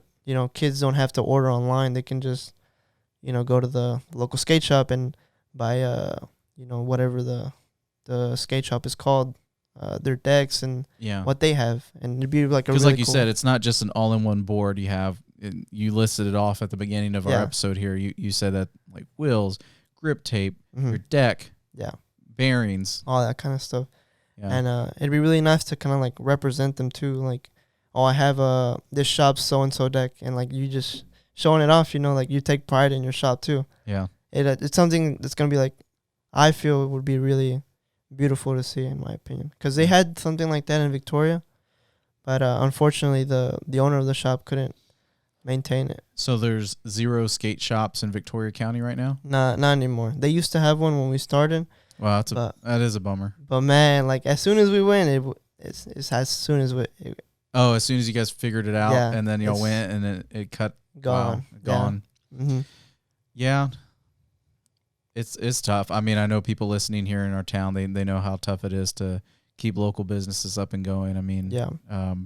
[SPEAKER 3] kids don't have to order online. They can just, go to the local skate shop and buy, whatever the skate shop is called. Their decks and what they have, and it'd be like a really
[SPEAKER 2] like you
[SPEAKER 3] cool.
[SPEAKER 2] said, it's not just an all-in-one board. You listed it off at the beginning of our episode here. You said that like wheels, grip tape, your deck, bearings,
[SPEAKER 3] all that kind of stuff. And it'd be really nice to kind of like represent them too. Like, oh, I have this shop's so and so deck, and like you just showing it off. Like you take pride in your shop too.
[SPEAKER 2] Yeah,
[SPEAKER 3] it's something that's gonna be like, I feel it would be really beautiful to see, in my opinion, because they had something like that in Victoria, but unfortunately the owner of the shop couldn't maintain it.
[SPEAKER 2] So there's 0 skate shops in Victoria County right now?
[SPEAKER 3] Not anymore. They used to have one when we started.
[SPEAKER 2] Wow, that is a bummer.
[SPEAKER 3] But man, like as soon as we went, it's as soon as
[SPEAKER 2] as soon as you guys figured it out, and then y'all went and it cut
[SPEAKER 3] gone.
[SPEAKER 2] Wow, gone. Yeah. It's tough. I know people listening here in our town, they know how tough it is to keep local businesses up and going. I mean,
[SPEAKER 3] Yeah.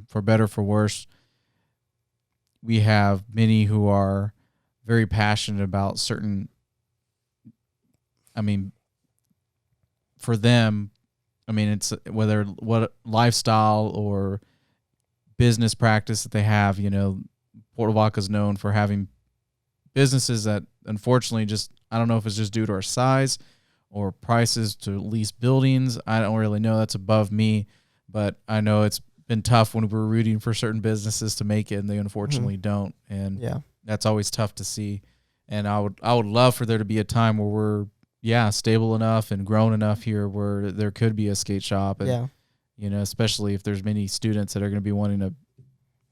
[SPEAKER 2] For better, for worse, we have many who are very passionate about certain, I mean, for them, I mean, it's whether what lifestyle or business practice that they have. You know, Port Lavaca is known for having businesses that unfortunately just, I don't know if it's just due to our size or prices to lease buildings. I don't really know. That's above me, but I know it's been tough when we're rooting for certain businesses to make it and they unfortunately don't. And that's always tough to see. And I would love for there to be a time where we're, stable enough and grown enough here where there could be a skate shop. And, you know, especially if there's many students that are going to be wanting to.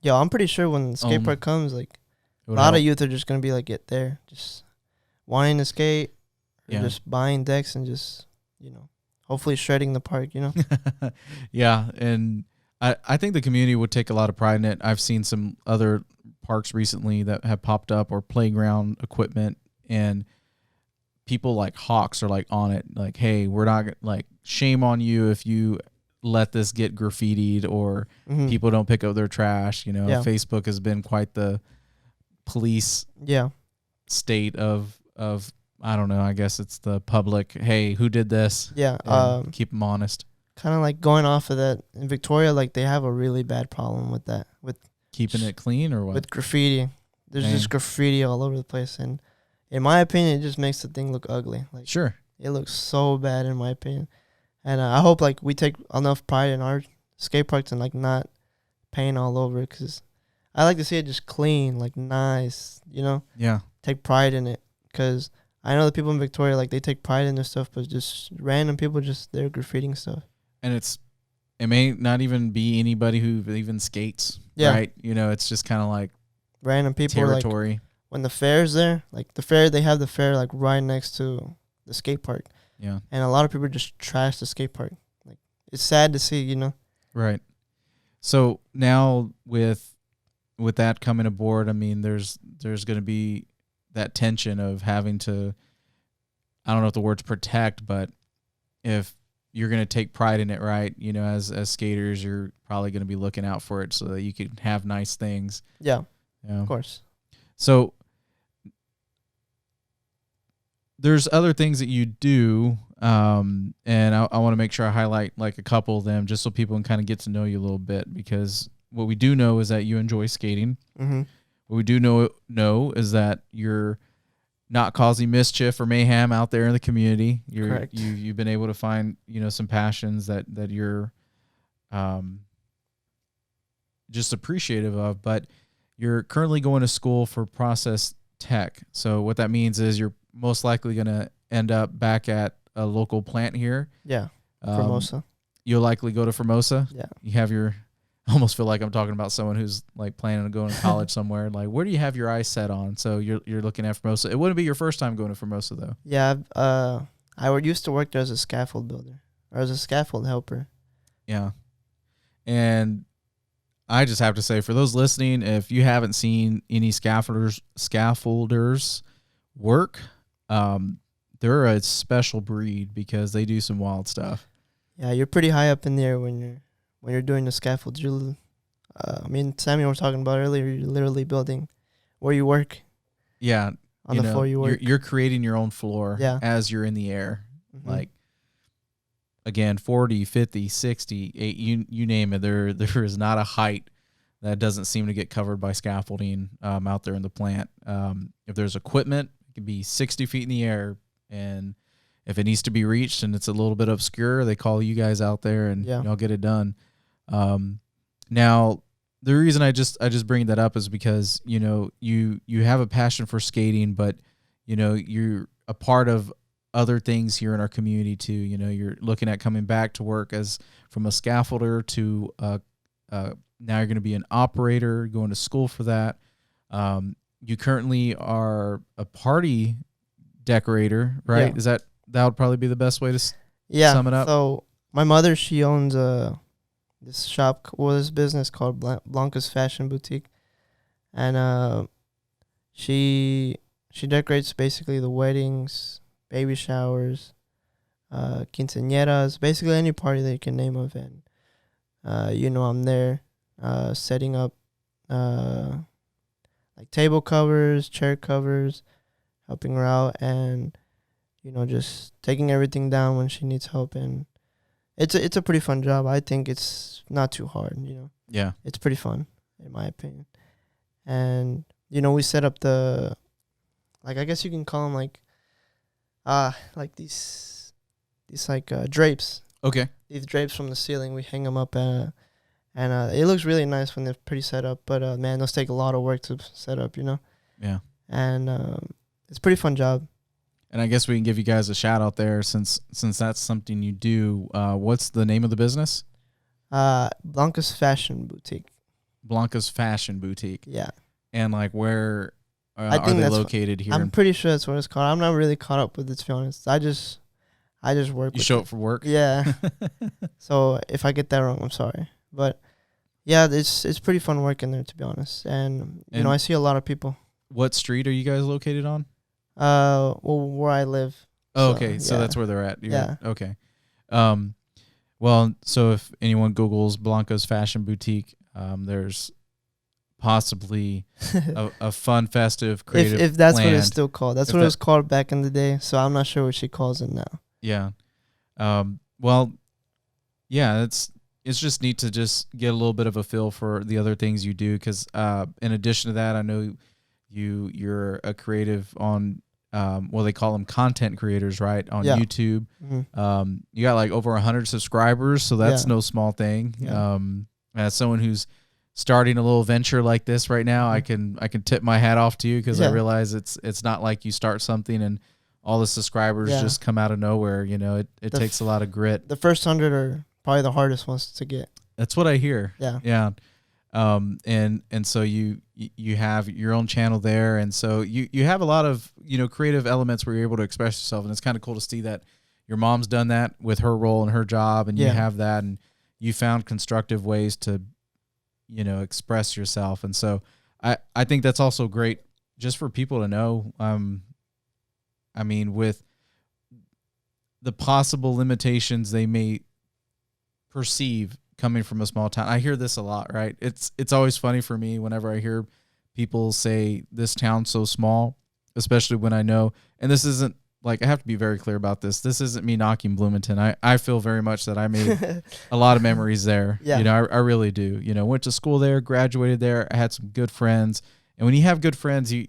[SPEAKER 3] Yeah, I'm pretty sure when the Skatepark comes, like, a lot of youth are just going to be like, get there, just wanting to skate, or just buying decks and just, you know, hopefully shredding the park, you know?
[SPEAKER 2] Yeah, and I think the community would take a lot of pride in it. I've seen some other parks recently that have popped up, or playground equipment, and people like hawks are like on it, like, hey, we're not, like, shame on you if you let this get graffitied or people don't pick up their trash. You know, Facebook has been quite the police state of I don't know, I guess it's the public, hey, who did this? Keep them honest.
[SPEAKER 3] Kind of like going off of that, in Victoria, like, they have a really bad problem with that, with
[SPEAKER 2] keeping it clean, or what?
[SPEAKER 3] With graffiti. There's just graffiti all over the place, and in my opinion, it just makes the thing look ugly. Like, it looks so bad in my opinion. And I hope, like, we take enough pride in our skate parks and, like, not paint all over it, because I like to see it just clean, like, nice, you know?
[SPEAKER 2] Yeah.
[SPEAKER 3] Take pride in it, because I know the people in Victoria, like, they take pride in their stuff, but just random people they're graffitiing stuff.
[SPEAKER 2] And it may not even be anybody who even skates, right? You know, it's just kind of like
[SPEAKER 3] random people
[SPEAKER 2] territory.
[SPEAKER 3] Like, when the fair's there, like, they have the fair, like, right next to the skate park.
[SPEAKER 2] Yeah. And
[SPEAKER 3] a lot of people just trash the skate park. Like, it's sad to see, you know?
[SPEAKER 2] Right. So now with that coming aboard, I mean, there's going to be that tension of having to, I don't know if the word's protect, but if you're going to take pride in it, right? You know, as skaters, you're probably going to be looking out for it so that you can have nice things.
[SPEAKER 3] Yeah.
[SPEAKER 2] You know?
[SPEAKER 3] Of course.
[SPEAKER 2] So there's other things that you do, and I want to make sure I highlight, like, a couple of them just so people can kind of get to know you a little bit, because what we do know is that you enjoy skating. What we do know is that you're not causing mischief or mayhem out there in the community.
[SPEAKER 3] Correct.
[SPEAKER 2] You've been able to find, you know, some passions that you're just appreciative of, but you're currently going to school for process tech. So what that means is you're most likely going to end up back at a local plant here.
[SPEAKER 3] Yeah. Formosa.
[SPEAKER 2] You'll likely go to Formosa.
[SPEAKER 3] Yeah.
[SPEAKER 2] You have I almost feel like I'm talking about someone who's, like, planning on going to college somewhere. Like, where do you have your eyes set on? So you're looking at Formosa. It wouldn't be your first time going to Formosa, though.
[SPEAKER 3] Yeah. I used to work there as a scaffold builder, or as a scaffold helper. Yeah.
[SPEAKER 2] And I just have to say, for those listening, if you haven't seen any scaffolders work, they're a special breed because they do some wild stuff.
[SPEAKER 3] Yeah, you're pretty high up in the air when you're doing the scaffolds. Me and Samuel were talking about earlier, you're literally building where you work.
[SPEAKER 2] Yeah.
[SPEAKER 3] On the floor you work.
[SPEAKER 2] You're creating your own floor as you're in the air. Like, again, 40, 50, 60, 8, you name it. There is not a height that doesn't seem to get covered by scaffolding out there in the plant. If there's equipment, it can be 60 feet in the air, and if it needs to be reached and it's a little bit obscure, they call you guys out there and y'all get it done. Now, the reason I just bring that up is because, you know, you have a passion for skating, but, you know, you're a part of other things here in our community too. You know, you're looking at coming back to work as from a scaffolder to now you're going to be an operator, going to school for that. You currently are a party decorator, right?
[SPEAKER 3] Yeah.
[SPEAKER 2] That would probably be the best way to sum it up.
[SPEAKER 3] So my mother, she owns this business called Blanca's Fashion Boutique, and she decorates basically the weddings, baby showers, quinceañeras, basically any party that you can name of. And, I'm there setting up like table covers, chair covers, helping her out, and, just taking everything down when she needs help. And it's a pretty fun job. I think it's not too hard,
[SPEAKER 2] Yeah.
[SPEAKER 3] It's pretty fun, in my opinion. And, we set up the, like, I guess you can call them like these like drapes.
[SPEAKER 2] Okay.
[SPEAKER 3] These drapes from the ceiling, we hang them up, and it looks really nice when they're pretty set up. But man, those take a lot of work to set up,
[SPEAKER 2] Yeah.
[SPEAKER 3] And it's a pretty fun job.
[SPEAKER 2] And I guess we can give you guys a shout out there since that's something you do. What's the name of the business?
[SPEAKER 3] Blanca's Fashion Boutique.
[SPEAKER 2] Blanca's Fashion Boutique.
[SPEAKER 3] Yeah.
[SPEAKER 2] And like where
[SPEAKER 3] I
[SPEAKER 2] are
[SPEAKER 3] think
[SPEAKER 2] they
[SPEAKER 3] that's
[SPEAKER 2] located here?
[SPEAKER 3] I'm pretty sure that's what it's called. I'm not really caught up with it, to be honest. I just work.
[SPEAKER 2] You
[SPEAKER 3] with
[SPEAKER 2] show
[SPEAKER 3] it.
[SPEAKER 2] up for work?
[SPEAKER 3] Yeah. So if I get that wrong, I'm sorry. But yeah, it's pretty fun working there, to be honest. And I see a lot of people.
[SPEAKER 2] What street are you guys located on?
[SPEAKER 3] Well, where I live.
[SPEAKER 2] Oh,
[SPEAKER 3] So,
[SPEAKER 2] okay. So
[SPEAKER 3] yeah.
[SPEAKER 2] that's where they're at.
[SPEAKER 3] Yeah.
[SPEAKER 2] Okay. Well, so if anyone Googles Blanca's Fashion Boutique, there's possibly a fun, festive, creative
[SPEAKER 3] if that's
[SPEAKER 2] planned.
[SPEAKER 3] what it's still called. That's what it was called back in the day. So I'm not sure what she calls it now.
[SPEAKER 2] Yeah. Well, yeah, it's just neat to just get a little bit of a feel for the other things you do. Because in addition to that, I know you're a creative on they call them content creators, right? On YouTube.
[SPEAKER 3] Mm-hmm.
[SPEAKER 2] You got like over 100 subscribers, so that's no small thing.
[SPEAKER 3] Yeah.
[SPEAKER 2] As someone who's starting a little venture like this right now, I can tip my hat off to you, because I realize it's not like you start something and all the subscribers just come out of nowhere. It takes a lot of grit.
[SPEAKER 3] The first 100 are probably the hardest ones to get.
[SPEAKER 2] That's what I hear.
[SPEAKER 3] Yeah.
[SPEAKER 2] Yeah. And so you have your own channel there, and so you have a lot of creative elements where you're able to express yourself, and it's kind of cool to see that your mom's done that with her role and her job, and you have that, and you found constructive ways to express yourself. And so I think that's also great just for people to know. I mean, with the possible limitations they may perceive coming from a small town. I hear this a lot, right? It's always funny for me whenever I hear people say this town's so small, especially when I know, and this isn't like, I have to be very clear about this. This isn't me knocking Bloomington. I feel very much that I made a lot of memories there.
[SPEAKER 3] Yeah.
[SPEAKER 2] I really do. Went to school there, graduated there. I had some good friends. And when you have good friends, dude,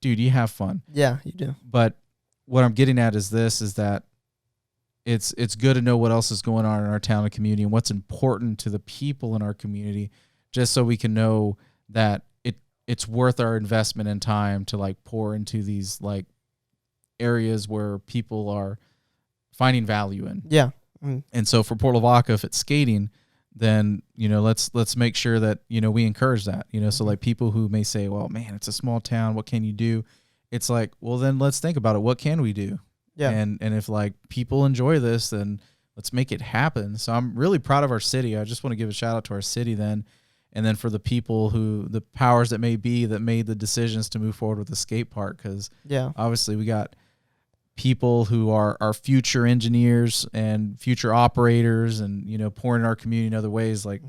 [SPEAKER 2] you have fun.
[SPEAKER 3] Yeah, you do.
[SPEAKER 2] But what I'm getting at is that it's good to know what else is going on in our town and community and what's important to the people in our community, just so we can know that it's worth our investment and time to like pour into these like areas where people are finding value in.
[SPEAKER 3] Yeah.
[SPEAKER 2] And so for Port Lavaca, if it's skating, then, let's make sure that, we encourage that, so like people who may say, well, man, it's a small town, what can you do? It's like, well, then let's think about it. What can we do?
[SPEAKER 3] Yeah.
[SPEAKER 2] And if like people enjoy this, then let's make it happen. So I'm really proud of our city. I just want to give a shout out to our city then. And then for the people the powers that may be that made the decisions to move forward with the skate park. Because obviously we got people who are our future engineers and future operators and, pouring our community in other ways. Like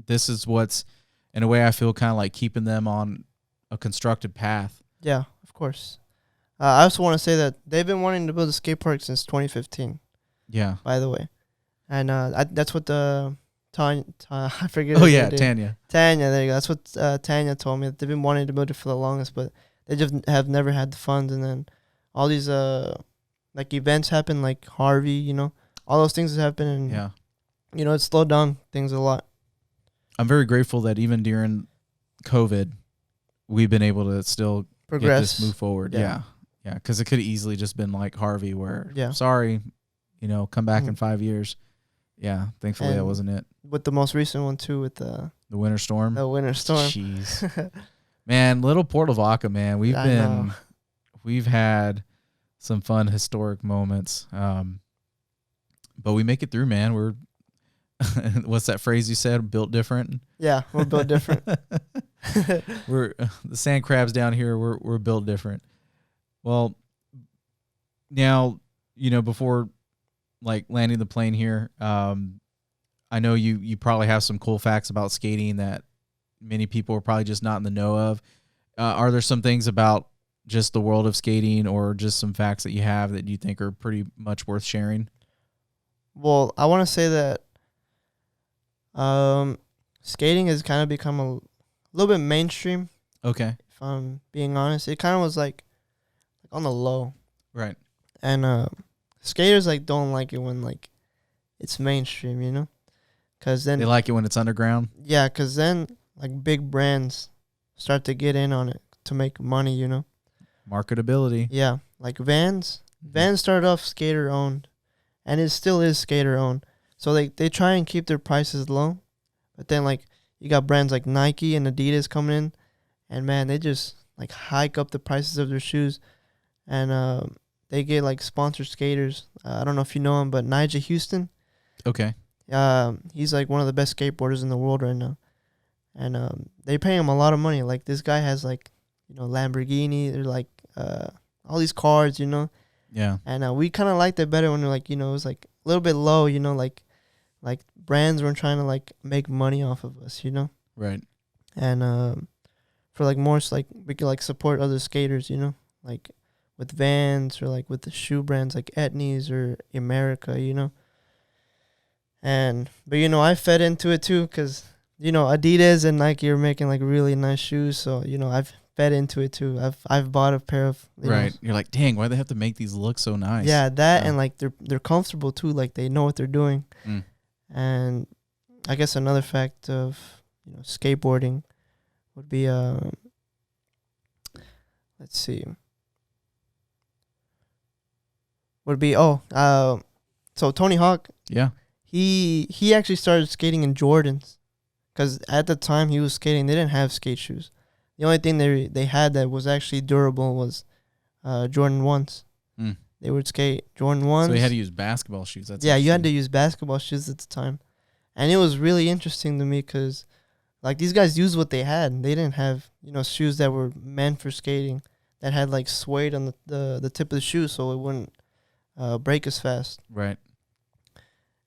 [SPEAKER 2] this is what's, in a way, I feel kind of like keeping them on a constructive path.
[SPEAKER 3] Yeah, of course. I also want to say that they've been wanting to build a skate park since 2015.
[SPEAKER 2] Yeah.
[SPEAKER 3] By the way. And that's what I forget.
[SPEAKER 2] Oh, yeah, Tanya.
[SPEAKER 3] Tanya, there you go. That's what Tanya told me. That they've been wanting to build it for the longest, but they just have never had the funds. And then all these like events happen, like Harvey, all those things that happen. And, it slowed down things a lot.
[SPEAKER 2] I'm very grateful that even during COVID, we've been able to still
[SPEAKER 3] progress,
[SPEAKER 2] get this move forward. Yeah. Because it could have easily just been like Harvey, where sorry, come back in 5 years. Yeah, thankfully that wasn't it.
[SPEAKER 3] With the most recent one too, with the
[SPEAKER 2] winter storm.
[SPEAKER 3] The winter storm.
[SPEAKER 2] Jeez, man, little Port Lavaca, man. We've had some fun historic moments, but we make it through, man. We're what's that phrase you said? Built different.
[SPEAKER 3] Yeah, we're built different.
[SPEAKER 2] We're the sand crabs down here. We're built different. Well, now before like landing the plane here, I know you probably have some cool facts about skating that many people are probably just not in the know of. Are there some things about just the world of skating or just some facts that you have that you think are pretty much worth sharing?
[SPEAKER 3] Well, I want to say that skating has kind of become a little bit mainstream.
[SPEAKER 2] Okay.
[SPEAKER 3] If I'm being honest, it kind of was like on the low.
[SPEAKER 2] Right.
[SPEAKER 3] And skaters like don't like it when like it's mainstream, you know? Cause then
[SPEAKER 2] They like it when it's underground.
[SPEAKER 3] yeah, cause then like big brands start to get in on it to make money, you know?
[SPEAKER 2] Marketability.
[SPEAKER 3] Yeah, like Vans. Vans started off skater owned, and it still is skater owned. So they try and keep their prices low, but then like you got brands like Nike and Adidas coming in, and man, they just like hike up the prices of their shoes, and they get like sponsored skaters. I don't know if you know him, but Nigel Houston.
[SPEAKER 2] Okay.
[SPEAKER 3] He's like one of the best skateboarders in the world right now, and they pay him a lot of money. Like this guy has like, you know, Lamborghini. They're like all these cars, you know.
[SPEAKER 2] Yeah.
[SPEAKER 3] And we kind of liked it better when we're like, you know, it was like a little bit low, you know, like brands weren't trying to like make money off of us, you know.
[SPEAKER 2] Right.
[SPEAKER 3] And for like more like we could like support other skaters, you know, like with Vans or like with the shoe brands like Etnies or America, you know. But you know, I fed into it too, because you know Adidas and Nike are making like really nice shoes, so you know I've fed into it too. I've bought a pair of
[SPEAKER 2] right. You're like, dang, why do they have to make these look so nice?
[SPEAKER 3] Yeah, that and like they're comfortable too. Like they know what they're doing. And I guess another fact of, you know, skateboarding would be let's see. So Tony Hawk.
[SPEAKER 2] Yeah.
[SPEAKER 3] He actually started skating in Jordans, because at the time he was skating, they didn't have skate shoes. The only thing they had that was actually durable was Jordan 1s. They would skate Jordan 1s.
[SPEAKER 2] So they had to use basketball shoes. That's
[SPEAKER 3] yeah, you had to use basketball shoes at the time. And it was really interesting to me because, like, these guys used what they had. They didn't have, you know, shoes that were meant for skating that had, like, suede on the tip of the shoe so it wouldn't break as fast.
[SPEAKER 2] Right.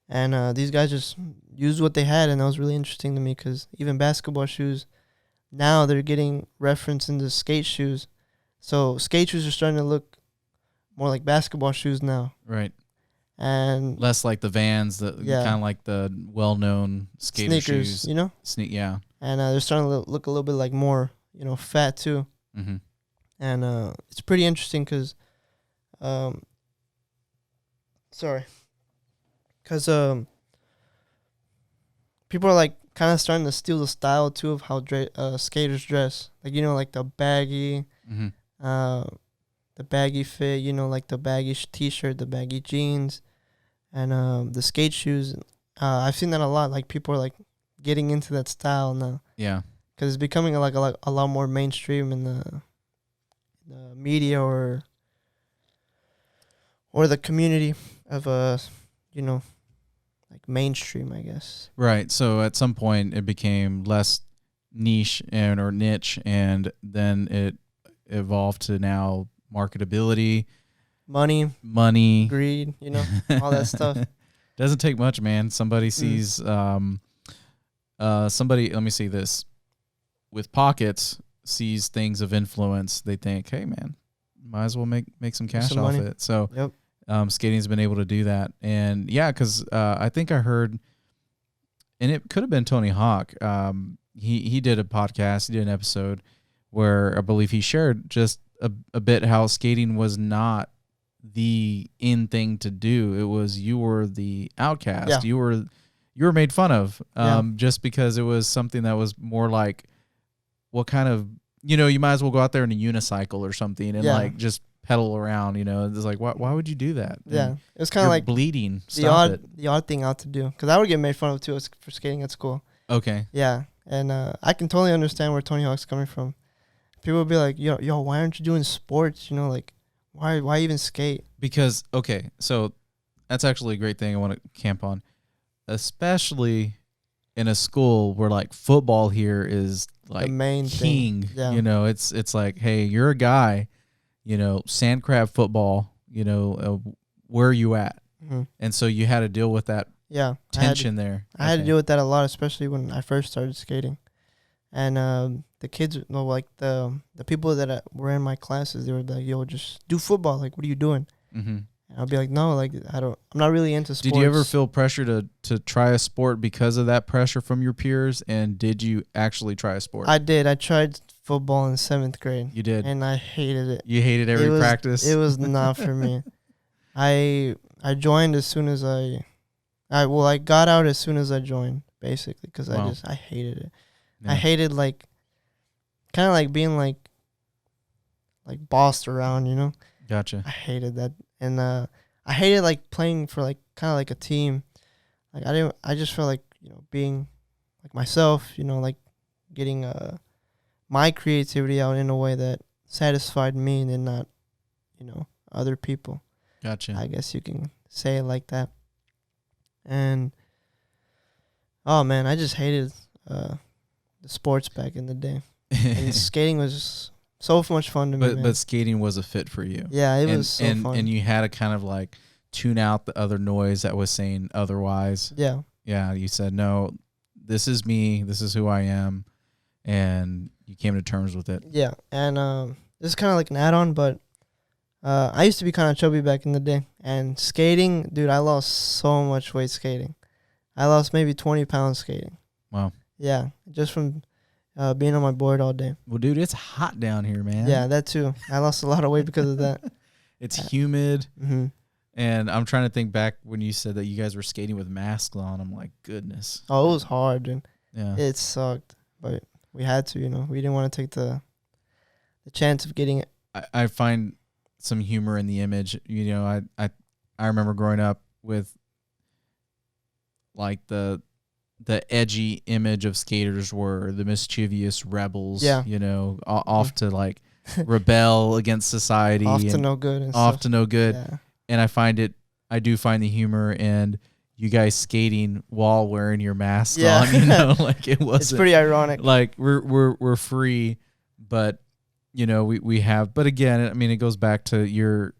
[SPEAKER 3] And these guys just used what they had, and that was really interesting to me because even basketball shoes, now they're getting referenced into skate shoes. So skate shoes are starting to look more like basketball shoes now.
[SPEAKER 2] Right.
[SPEAKER 3] And
[SPEAKER 2] less like the Vans, kind of like the well-known skater
[SPEAKER 3] sneakers,
[SPEAKER 2] shoes.
[SPEAKER 3] you know?
[SPEAKER 2] Yeah.
[SPEAKER 3] And they're starting to look a little bit like more, you know, fat too.
[SPEAKER 2] Mm-hmm.
[SPEAKER 3] And it's pretty interesting because, people are like kind of starting to steal the style too of how skaters dress. Like, you know, like the baggy, the baggy fit, you know, like the baggy t-shirt, the baggy jeans, and the skate shoes. I've seen that a lot. Like people are like getting into that style now.
[SPEAKER 2] Yeah.
[SPEAKER 3] Because it's becoming a lot more mainstream in the media or the community of you know, like mainstream, I guess.
[SPEAKER 2] Right. So at some point it became less niche or niche, and then it evolved to now marketability,
[SPEAKER 3] money, greed, you know, all that stuff.
[SPEAKER 2] Doesn't take much, man. Somebody sees somebody, let me see this, with pockets, sees things of influence. They think, hey man, might as well make some cash off
[SPEAKER 3] money.
[SPEAKER 2] it. So
[SPEAKER 3] yep.
[SPEAKER 2] Skating's been able to do that. And yeah, because I think I heard, and it could have been Tony Hawk. He did a podcast, he did an episode where I believe he shared just a bit how skating was not the in thing to do. It was, you were the outcast.
[SPEAKER 3] Yeah.
[SPEAKER 2] You were made fun of just because it was something that was more like, what kind of, you know, you might as well go out there in a unicycle or something and like just pedal around, you know. It's like, why would you do that?
[SPEAKER 3] Yeah.
[SPEAKER 2] And
[SPEAKER 3] it was kind of like
[SPEAKER 2] bleeding.
[SPEAKER 3] the odd thing out to do, because I would get made fun of too for skating at school.
[SPEAKER 2] Okay.
[SPEAKER 3] Yeah. And I can totally understand where Tony Hawk's coming from. People would be like, yo, why aren't you doing sports? You know, like, why even skate?
[SPEAKER 2] Because, okay, so that's actually a great thing I want to camp on, especially in a school where like football here is like
[SPEAKER 3] the main
[SPEAKER 2] king.
[SPEAKER 3] thing. Yeah.
[SPEAKER 2] You know, it's like, hey, you're a guy, you know, sand crab football, you know, where are you at? And so you had to deal with that tension there.
[SPEAKER 3] I had to deal with that a lot, especially when I first started skating. And the kids, like the people that were in my classes, they were like, "Yo, just do football. Like, what are you doing?" And I'll be like, "No, like I'm not really into sports."
[SPEAKER 2] Did you ever feel pressure to try a sport because of that pressure from your peers? And did you actually try a sport?
[SPEAKER 3] I did. I tried football in 7th grade.
[SPEAKER 2] You did,
[SPEAKER 3] and I hated it.
[SPEAKER 2] You hated every practice.
[SPEAKER 3] It was not for me. I joined as soon as I got out as soon as I joined, basically, because I hated it. Yeah. I hated kind of like being like bossed around, you know.
[SPEAKER 2] Gotcha.
[SPEAKER 3] I hated that, and I hated like playing for like kind of like a team. Like I just felt like, you know, being like myself, you know, like getting my creativity out in a way that satisfied me and not, you know, other people.
[SPEAKER 2] Gotcha.
[SPEAKER 3] I guess you can say it like that. And oh man, I just hated the sports back in the day. And skating was so much fun to me.
[SPEAKER 2] But skating was a fit for you.
[SPEAKER 3] Yeah, it was so fun.
[SPEAKER 2] And you had to kind of like tune out the other noise that was saying otherwise.
[SPEAKER 3] Yeah.
[SPEAKER 2] Yeah, you said, no, this is me. This is who I am. And you came to terms with it.
[SPEAKER 3] Yeah. And this is kind of like an add-on, but I used to be kind of chubby back in the day. And skating, dude, I lost so much weight skating. I lost maybe 20 pounds skating.
[SPEAKER 2] Wow.
[SPEAKER 3] Yeah, just from being on my board all day.
[SPEAKER 2] Well, dude, it's hot down here, man.
[SPEAKER 3] Yeah, that too. I lost a lot of weight because of that.
[SPEAKER 2] It's humid. And I'm trying to think back when you said that you guys were skating with masks on. I'm like, goodness.
[SPEAKER 3] Oh, it was hard, dude.
[SPEAKER 2] Yeah.
[SPEAKER 3] It sucked, but we had to, you know. We didn't want to take the chance of getting it.
[SPEAKER 2] I find some humor in the image. You know, I remember growing up with like the edgy image of skaters were the mischievous rebels, you know, off to like rebel against society.
[SPEAKER 3] Off to no good. And
[SPEAKER 2] off
[SPEAKER 3] stuff.
[SPEAKER 2] to no good.
[SPEAKER 3] Yeah.
[SPEAKER 2] And I do find the humor in you guys skating while wearing your mask on, you know, like it wasn't.
[SPEAKER 3] It's pretty ironic.
[SPEAKER 2] Like we're free, but you know, we have, but again, I mean, it goes back to your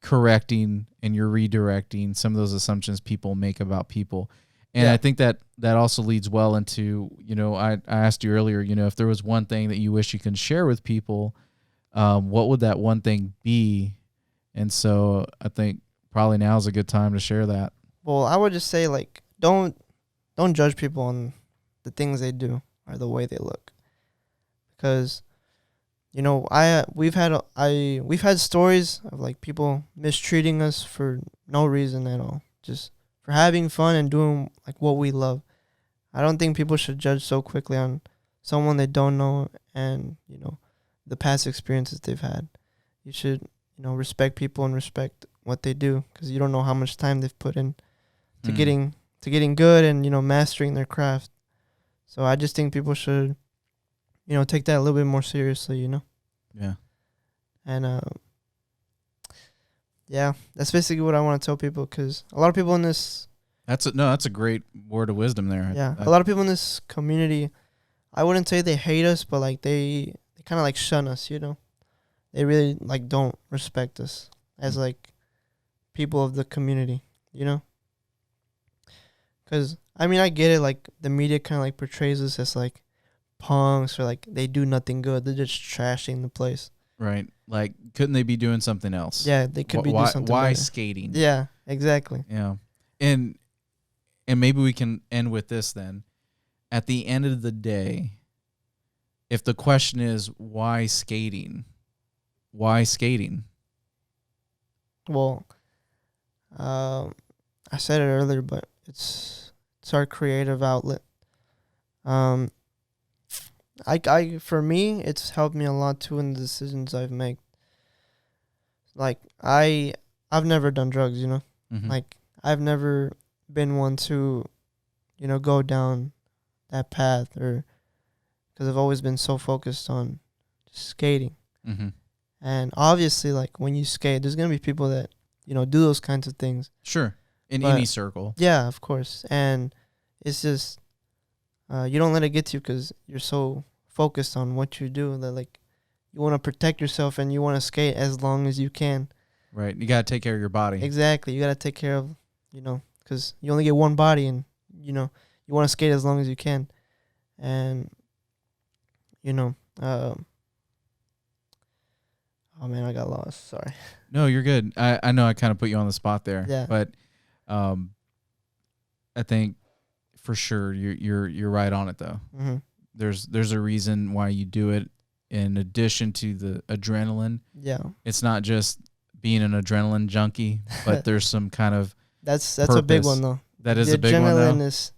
[SPEAKER 2] correcting and you're redirecting some of those assumptions people make about people. And I think that also leads well into, you know, I asked you earlier, you know, if there was one thing that you wish you can share with people, what would that one thing be? And so I think probably now is a good time to share that. Well,
[SPEAKER 3] I would just say, like, don't judge people on the things they do or the way they look. Because, you know, we've had stories of like people mistreating us for no reason at all, just for having fun and doing like what we love. I don't think people should judge so quickly on someone they don't know and, you know, the past experiences they've had. You should, you know, respect people and respect what they do, because you don't know how much time they've put in to getting good and, you know, mastering their craft. So I just think people should, you know, take that a little bit more seriously, you know?
[SPEAKER 2] Yeah.
[SPEAKER 3] And, yeah, that's basically what I want to tell people, because a lot of people in this...
[SPEAKER 2] That's a great word of wisdom there.
[SPEAKER 3] Yeah, a lot of people in this community, I wouldn't say they hate us, but like they kind of like shun us, you know? They really like don't respect us as like people of the community, you know? Because, I mean, I get it, like the media kind of like portrays us as like punks or like they do nothing good. They're just trashing the place.
[SPEAKER 2] Right. Like, couldn't they be doing something else?
[SPEAKER 3] Yeah, they could be doing something
[SPEAKER 2] Why
[SPEAKER 3] better.
[SPEAKER 2] skating?
[SPEAKER 3] Yeah, exactly.
[SPEAKER 2] Yeah. And maybe we can end with this then. At the end of the day, if the question is why skating? Why skating?
[SPEAKER 3] Well, I said it earlier, but it's our creative outlet. For me, it's helped me a lot too in the decisions I've made. Like I've never done drugs, you know.
[SPEAKER 2] Mm-hmm.
[SPEAKER 3] Like I've never been one to, you know, go down that path, or because I've always been so focused on just skating.
[SPEAKER 2] Mm-hmm.
[SPEAKER 3] And obviously, like when you skate, there's gonna be people that, you know, do those kinds of things.
[SPEAKER 2] Sure, in any circle. Yeah,
[SPEAKER 3] of course. And it's just you don't let it get to you because you're so focused on what you do that like you want to protect yourself and you want to skate as long as you can.
[SPEAKER 2] Right. You got to take care of your body.
[SPEAKER 3] Exactly. You got to take care of, because you only get one body, and, you want to skate as long as you can. And, oh, man, I got lost. Sorry.
[SPEAKER 2] No, you're good. I know I kind of put you on the spot there.
[SPEAKER 3] Yeah.
[SPEAKER 2] But I think for sure you're right on it, though.
[SPEAKER 3] Mm-hmm.
[SPEAKER 2] There's a reason why you do it in addition to the adrenaline.
[SPEAKER 3] Yeah.
[SPEAKER 2] It's not just being an adrenaline junkie, but there's some kind of
[SPEAKER 3] That's a big one, though.
[SPEAKER 2] That is a big one, though.
[SPEAKER 3] Is,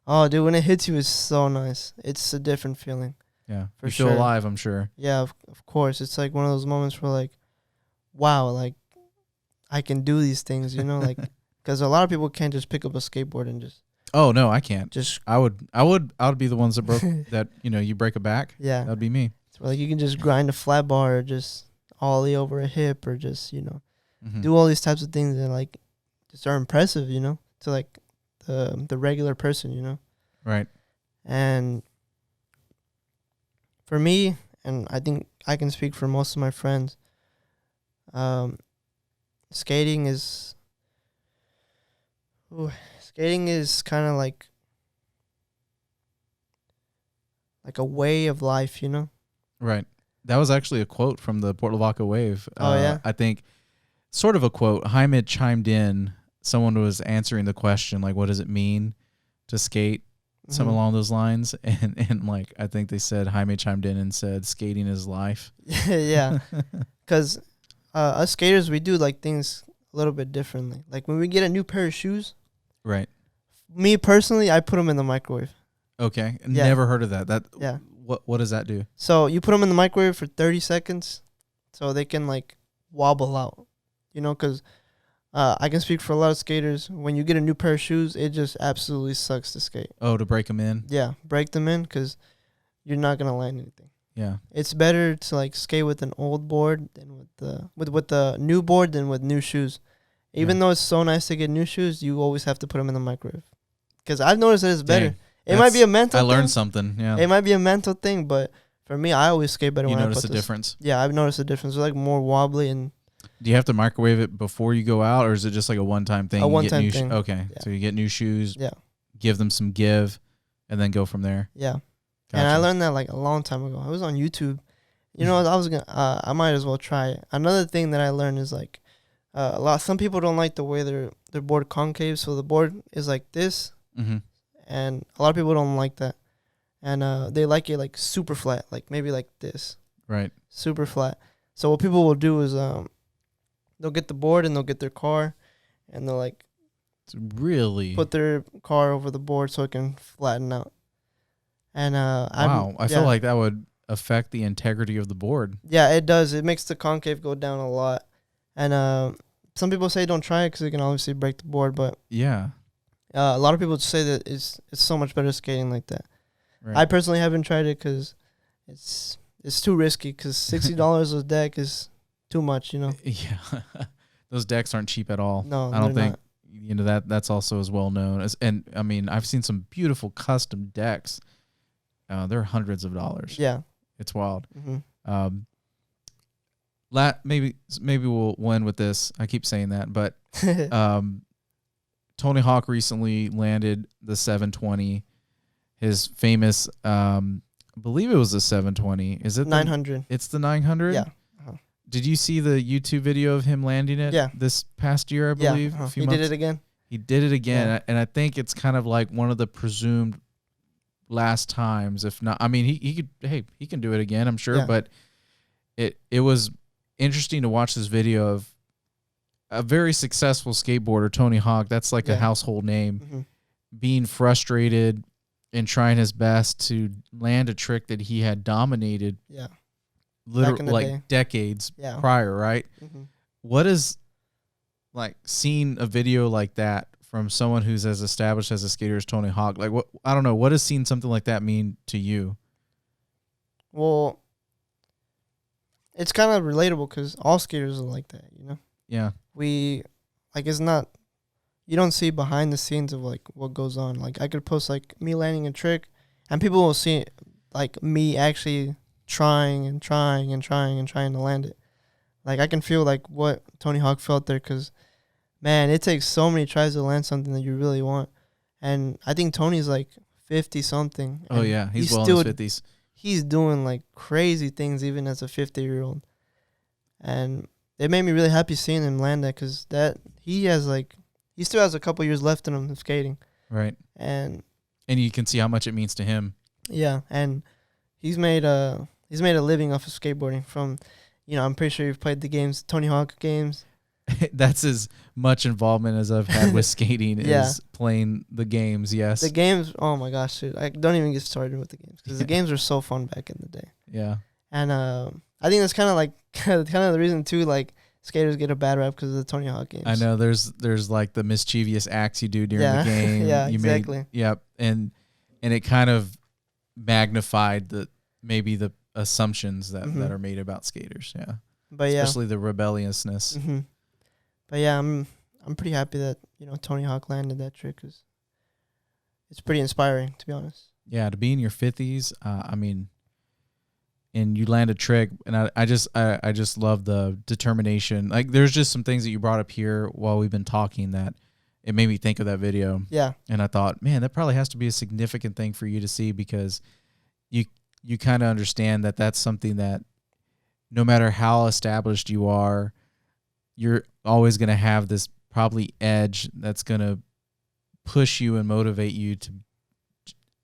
[SPEAKER 3] oh, dude, when it hits you, it's so nice. It's a different feeling.
[SPEAKER 2] Yeah.
[SPEAKER 3] For
[SPEAKER 2] you feel
[SPEAKER 3] sure.
[SPEAKER 2] alive, I'm sure.
[SPEAKER 3] Yeah, of course. It's like one of those moments where, like, wow, like, I can do these things, like, because a lot of people can't just pick up a skateboard and just.
[SPEAKER 2] Oh no, I can't.
[SPEAKER 3] Just
[SPEAKER 2] I would be the ones that broke that. You break a back.
[SPEAKER 3] Yeah,
[SPEAKER 2] that'd be me.
[SPEAKER 3] So like you can just grind a flat bar, or just ollie over a hip, or just
[SPEAKER 2] Mm-hmm.
[SPEAKER 3] do all these types of things that like just are impressive, to like the regular person,
[SPEAKER 2] Right.
[SPEAKER 3] And for me, and I think I can speak for most of my friends, skating is kind of like a way of life,
[SPEAKER 2] Right. That was actually a quote from the Port Lavaca Wave.
[SPEAKER 3] Oh, yeah?
[SPEAKER 2] I think sort of a quote. Jaime chimed in. Someone was answering the question, like, what does it mean to skate? Something along those lines. And like, I think they said, Jaime chimed in and said, skating is life.
[SPEAKER 3] Yeah. Because us skaters, we do like things a little bit differently. Like when we get a new pair of shoes.
[SPEAKER 2] Right.
[SPEAKER 3] Me personally, I put them in the microwave.
[SPEAKER 2] Okay.
[SPEAKER 3] Yeah.
[SPEAKER 2] Never heard of that.
[SPEAKER 3] Yeah.
[SPEAKER 2] What does that do?
[SPEAKER 3] So you put them in the microwave for 30 seconds so they can like wobble out, because I can speak for a lot of skaters. When you get a new pair of shoes, it just absolutely sucks to skate.
[SPEAKER 2] Oh, to break them in?
[SPEAKER 3] Yeah, break them in because you're not going to land anything.
[SPEAKER 2] Yeah.
[SPEAKER 3] It's better to like skate with an old board than with the new board than with new shoes. Even though it's so nice to get new shoes, you always have to put them in the microwave. Because I've noticed that it's better.
[SPEAKER 2] Dang.
[SPEAKER 3] It might be a mental thing.
[SPEAKER 2] I learned something, yeah.
[SPEAKER 3] It might be a mental thing, but for me, I always skate better when I put this.
[SPEAKER 2] You notice the difference?
[SPEAKER 3] Yeah, I've noticed the difference. It's like more wobbly and...
[SPEAKER 2] Do you have to microwave it before you go out, or is it just like a one-time thing?
[SPEAKER 3] A one-time thing.
[SPEAKER 2] Okay,
[SPEAKER 3] yeah.
[SPEAKER 2] So you get new shoes,
[SPEAKER 3] yeah,
[SPEAKER 2] give them some give, and then go from there.
[SPEAKER 3] Yeah.
[SPEAKER 2] Gotcha.
[SPEAKER 3] And I learned that like a long time ago. I was on YouTube. I might as well try it. Another thing that I learned is like some people don't like the way their board concave, so the board is like this.
[SPEAKER 2] Mm-hmm.
[SPEAKER 3] And a lot of people don't like that. And they like it like super flat, like maybe like this.
[SPEAKER 2] Right.
[SPEAKER 3] Super flat. So what people will do is they'll get the board and they'll get their car and they'll like
[SPEAKER 2] really
[SPEAKER 3] put their car over the board so it can flatten out. And
[SPEAKER 2] I feel like that would affect the integrity of the board.
[SPEAKER 3] Yeah, it does. It makes the concave go down a lot. And some people say don't try it because it can obviously break the board, but
[SPEAKER 2] yeah.
[SPEAKER 3] A lot of people say that it's so much better skating like that. Right. I personally haven't tried it because it's too risky. Because $60 a deck is too much,
[SPEAKER 2] Yeah, those decks aren't cheap at all.
[SPEAKER 3] No,
[SPEAKER 2] I don't think that's also as well known and I mean I've seen some beautiful custom decks. They're hundreds of dollars.
[SPEAKER 3] Yeah,
[SPEAKER 2] it's wild.
[SPEAKER 3] Mm-hmm.
[SPEAKER 2] Maybe we'll end with this. I keep saying that, but Tony Hawk recently landed the 720. His famous, I believe it was the 720. Is it
[SPEAKER 3] 900?
[SPEAKER 2] It's the 900?
[SPEAKER 3] Yeah.
[SPEAKER 2] Did you see the YouTube video of him landing it?
[SPEAKER 3] Yeah.
[SPEAKER 2] This past year, I believe.
[SPEAKER 3] Yeah.
[SPEAKER 2] A few
[SPEAKER 3] He
[SPEAKER 2] months.
[SPEAKER 3] did it again?
[SPEAKER 2] He did it again.
[SPEAKER 3] Yeah.
[SPEAKER 2] And I think it's kind of like one of the presumed last times, if not. I mean, he can do it again, I'm sure. Yeah. But it was interesting to watch this video of a very successful skateboarder, Tony Hawk. That's like a household name, being frustrated and trying his best to land a trick that he had dominated.
[SPEAKER 3] Yeah.
[SPEAKER 2] Literally like decades prior, right? Mm-hmm. What is like seeing a video like that from someone who's as established as a skater as Tony Hawk? Like, what, I don't know, what does seeing something like that mean to you?
[SPEAKER 3] Well, it's kind of relatable because all skaters are like that,
[SPEAKER 2] Yeah.
[SPEAKER 3] It's not, you don't see behind the scenes of like what goes on. Like I could post like me landing a trick and people will see like me actually trying to land it. Like, I can feel, like, what Tony Hawk felt there because, man, it takes so many tries to land something that you really want. And I think Tony's, like, 50-something.
[SPEAKER 2] Oh, yeah. He's well
[SPEAKER 3] still,
[SPEAKER 2] in his 50s.
[SPEAKER 3] He's doing, like, crazy things even as a 50-year-old. And it made me really happy seeing him land that because he still has a couple years left in him of skating.
[SPEAKER 2] Right.
[SPEAKER 3] And
[SPEAKER 2] you can see how much it means to him.
[SPEAKER 3] Yeah, and he's made a living off of skateboarding from, I'm pretty sure you've played the games, Tony Hawk games.
[SPEAKER 2] That's as much involvement as I've had with skating
[SPEAKER 3] Yeah.
[SPEAKER 2] is playing the games, yes.
[SPEAKER 3] The games, oh my gosh, dude. I don't even get started with the games because the games were so fun back in the day.
[SPEAKER 2] Yeah.
[SPEAKER 3] And I think that's kind of the reason too, like, skaters get a bad rap because of the Tony Hawk games.
[SPEAKER 2] I know there's like the mischievous acts you do during the game.
[SPEAKER 3] Yeah, exactly.
[SPEAKER 2] Yep. And it kind of magnified maybe the assumptions that are made about skaters. Yeah.
[SPEAKER 3] But
[SPEAKER 2] especially the rebelliousness.
[SPEAKER 3] Mm-hmm. But yeah, I'm pretty happy that, Tony Hawk landed that trick because it's pretty inspiring, to be honest.
[SPEAKER 2] Yeah, to be in your 50s, I mean, and you land a trick, and I just love the determination. Like, there's just some things that you brought up here while we've been talking that it made me think of that video.
[SPEAKER 3] Yeah.
[SPEAKER 2] And I thought, man, that probably has to be a significant thing for you to see because you kind of understand that that's something that no matter how established you are, you're always going to have this probably edge that's going to push you and motivate you to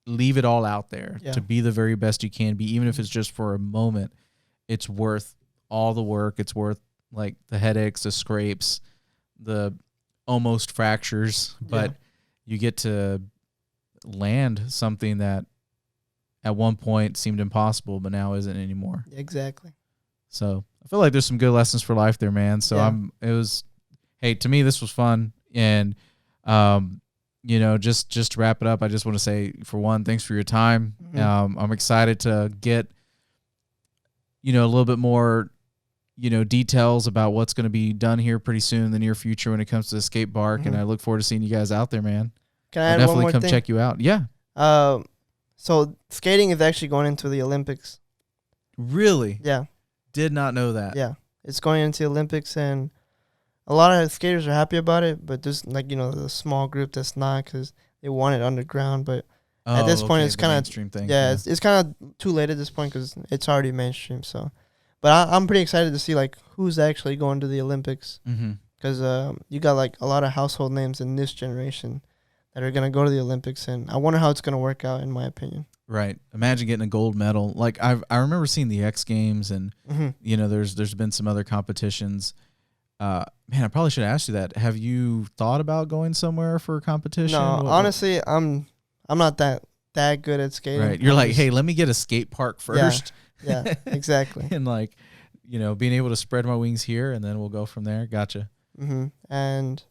[SPEAKER 2] leave it all out there, to be the very best you can be, even if it's just for a moment. It's worth all the work. It's worth, like, the headaches, the scrapes, the almost fractures, but you get to land something that at one point seemed impossible, but now isn't anymore.
[SPEAKER 3] Exactly.
[SPEAKER 2] So I feel like there's some good lessons for life there, man. So to me, this was fun. And, just to wrap it up, I just want to say, for one, thanks for your time.
[SPEAKER 3] Mm-hmm.
[SPEAKER 2] I'm excited to get, a little bit more, details about what's going to be done here pretty soon in the near future when it comes to the Skatepark.
[SPEAKER 3] Mm-hmm.
[SPEAKER 2] And I look forward to seeing you guys out there, man.
[SPEAKER 3] Can I
[SPEAKER 2] I'll
[SPEAKER 3] add
[SPEAKER 2] definitely
[SPEAKER 3] one more
[SPEAKER 2] come
[SPEAKER 3] thing?
[SPEAKER 2] check you out. Yeah.
[SPEAKER 3] So skating is actually going into the Olympics.
[SPEAKER 2] Really?
[SPEAKER 3] Yeah.
[SPEAKER 2] Did not know that.
[SPEAKER 3] Yeah. It's going into the Olympics, and a lot of skaters are happy about it, but there's, like, the small group that's not because they want it underground. But at this point, it's kind of
[SPEAKER 2] mainstream thing.
[SPEAKER 3] Yeah, it's kind of too late at this point because it's already mainstream. So, but I'm pretty excited to see, like, who's actually going to the Olympics because you got, like, a lot of household names in this generation that are gonna go to the Olympics, and I wonder how it's gonna work out, in my opinion.
[SPEAKER 2] Right. Imagine getting a gold medal. Like, I remember seeing the X Games, and there's been some other competitions. Man, I probably should ask you that. Have you thought about going somewhere for a competition?
[SPEAKER 3] No, honestly, I'm not that good at skating.
[SPEAKER 2] Right. You're like, hey, let me get a skate park first.
[SPEAKER 3] Yeah, exactly.
[SPEAKER 2] And, like, being able to spread my wings here, and then we'll go from there. Gotcha.
[SPEAKER 3] And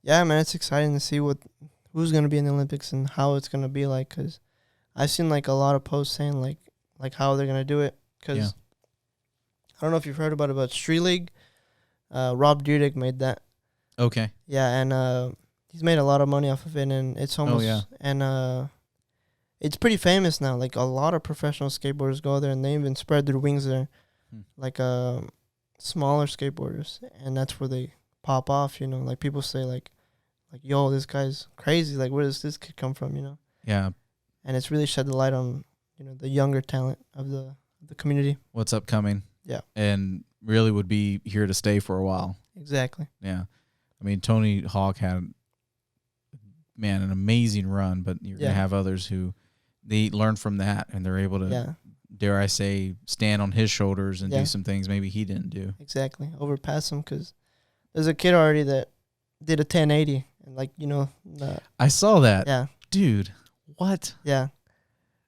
[SPEAKER 3] yeah, man, it's exciting to see who's gonna be in the Olympics and how it's gonna be like, because I've seen, like, a lot of posts saying like how they're gonna do it. Because I don't know if you've heard about Street League. Rob Dyrdek made that. Okay. Yeah, and he's made a lot of money off of it, and it's almost and it's pretty famous now. Like, a lot of professional skateboarders go there, and they even spread their wings there, like smaller skateboarders, and that's where they pop off. Like, people say like, yo, this guy's crazy. Like, where does this kid come from? Yeah. And it's really shed the light on the younger talent of the community.
[SPEAKER 2] What's upcoming?
[SPEAKER 3] Yeah.
[SPEAKER 2] And really would be here to stay for a while.
[SPEAKER 3] Exactly.
[SPEAKER 2] Yeah. I mean, Tony Hawk had, man, an amazing run, but you're going to have others who they learn from that, and they're able to, dare I say, stand on his shoulders and do some things maybe he didn't do.
[SPEAKER 3] Exactly. Overpass him, because there's a kid already that did a 1080, and, like,
[SPEAKER 2] I saw that.
[SPEAKER 3] Yeah.
[SPEAKER 2] Dude, what?
[SPEAKER 3] Yeah.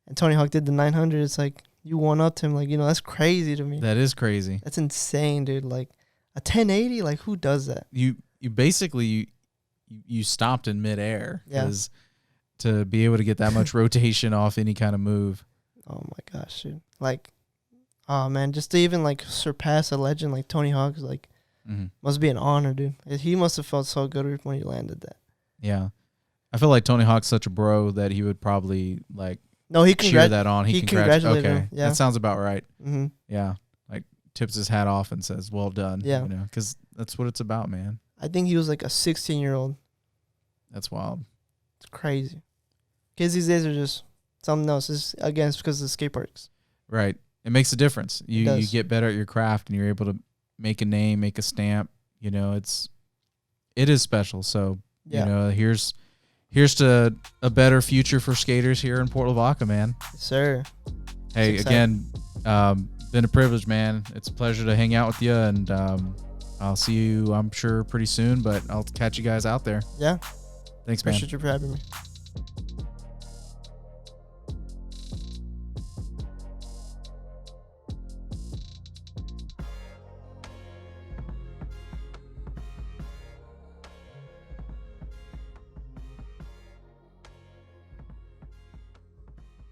[SPEAKER 3] And Tony Hawk did the 900. It's like, you one up to him. Like, that's crazy to me.
[SPEAKER 2] That is crazy.
[SPEAKER 3] That's insane, dude. Like, a 1080, like, who does that?
[SPEAKER 2] You basically you stopped in midair, because to be able to get that much rotation off any kind of move.
[SPEAKER 3] Oh my gosh, dude. Like, oh man, just to even, like, surpass a legend like Tony Hawk is, like, must be an honor, dude. He must have felt so good when he landed that.
[SPEAKER 2] Yeah. I feel like Tony Hawk's such a bro that he would probably, like,
[SPEAKER 3] no, he
[SPEAKER 2] cheer that on.
[SPEAKER 3] He congratulated him.
[SPEAKER 2] Yeah. That sounds about right. Yeah. Like, tips his hat off and says, "Well done."
[SPEAKER 3] Yeah.
[SPEAKER 2] You know, because that's what it's about, man.
[SPEAKER 3] I think he was like a 16-year-old.
[SPEAKER 2] That's wild.
[SPEAKER 3] It's crazy. Kids these days are just something else. It's, again, it's because of the skate parks.
[SPEAKER 2] Right. It makes a difference. You get better at your craft and you're able to make a name, make a stamp. You know, it is special. So, you know, here's to a better future for skaters here in Port Lavaca, man.
[SPEAKER 3] Yes, sir.
[SPEAKER 2] Hey, again, been a privilege, man. It's a pleasure to hang out with you, and I'll see you, I'm sure, pretty soon, but I'll catch you guys out there.
[SPEAKER 3] Yeah.
[SPEAKER 2] Thanks, man.
[SPEAKER 3] Appreciate you for having me.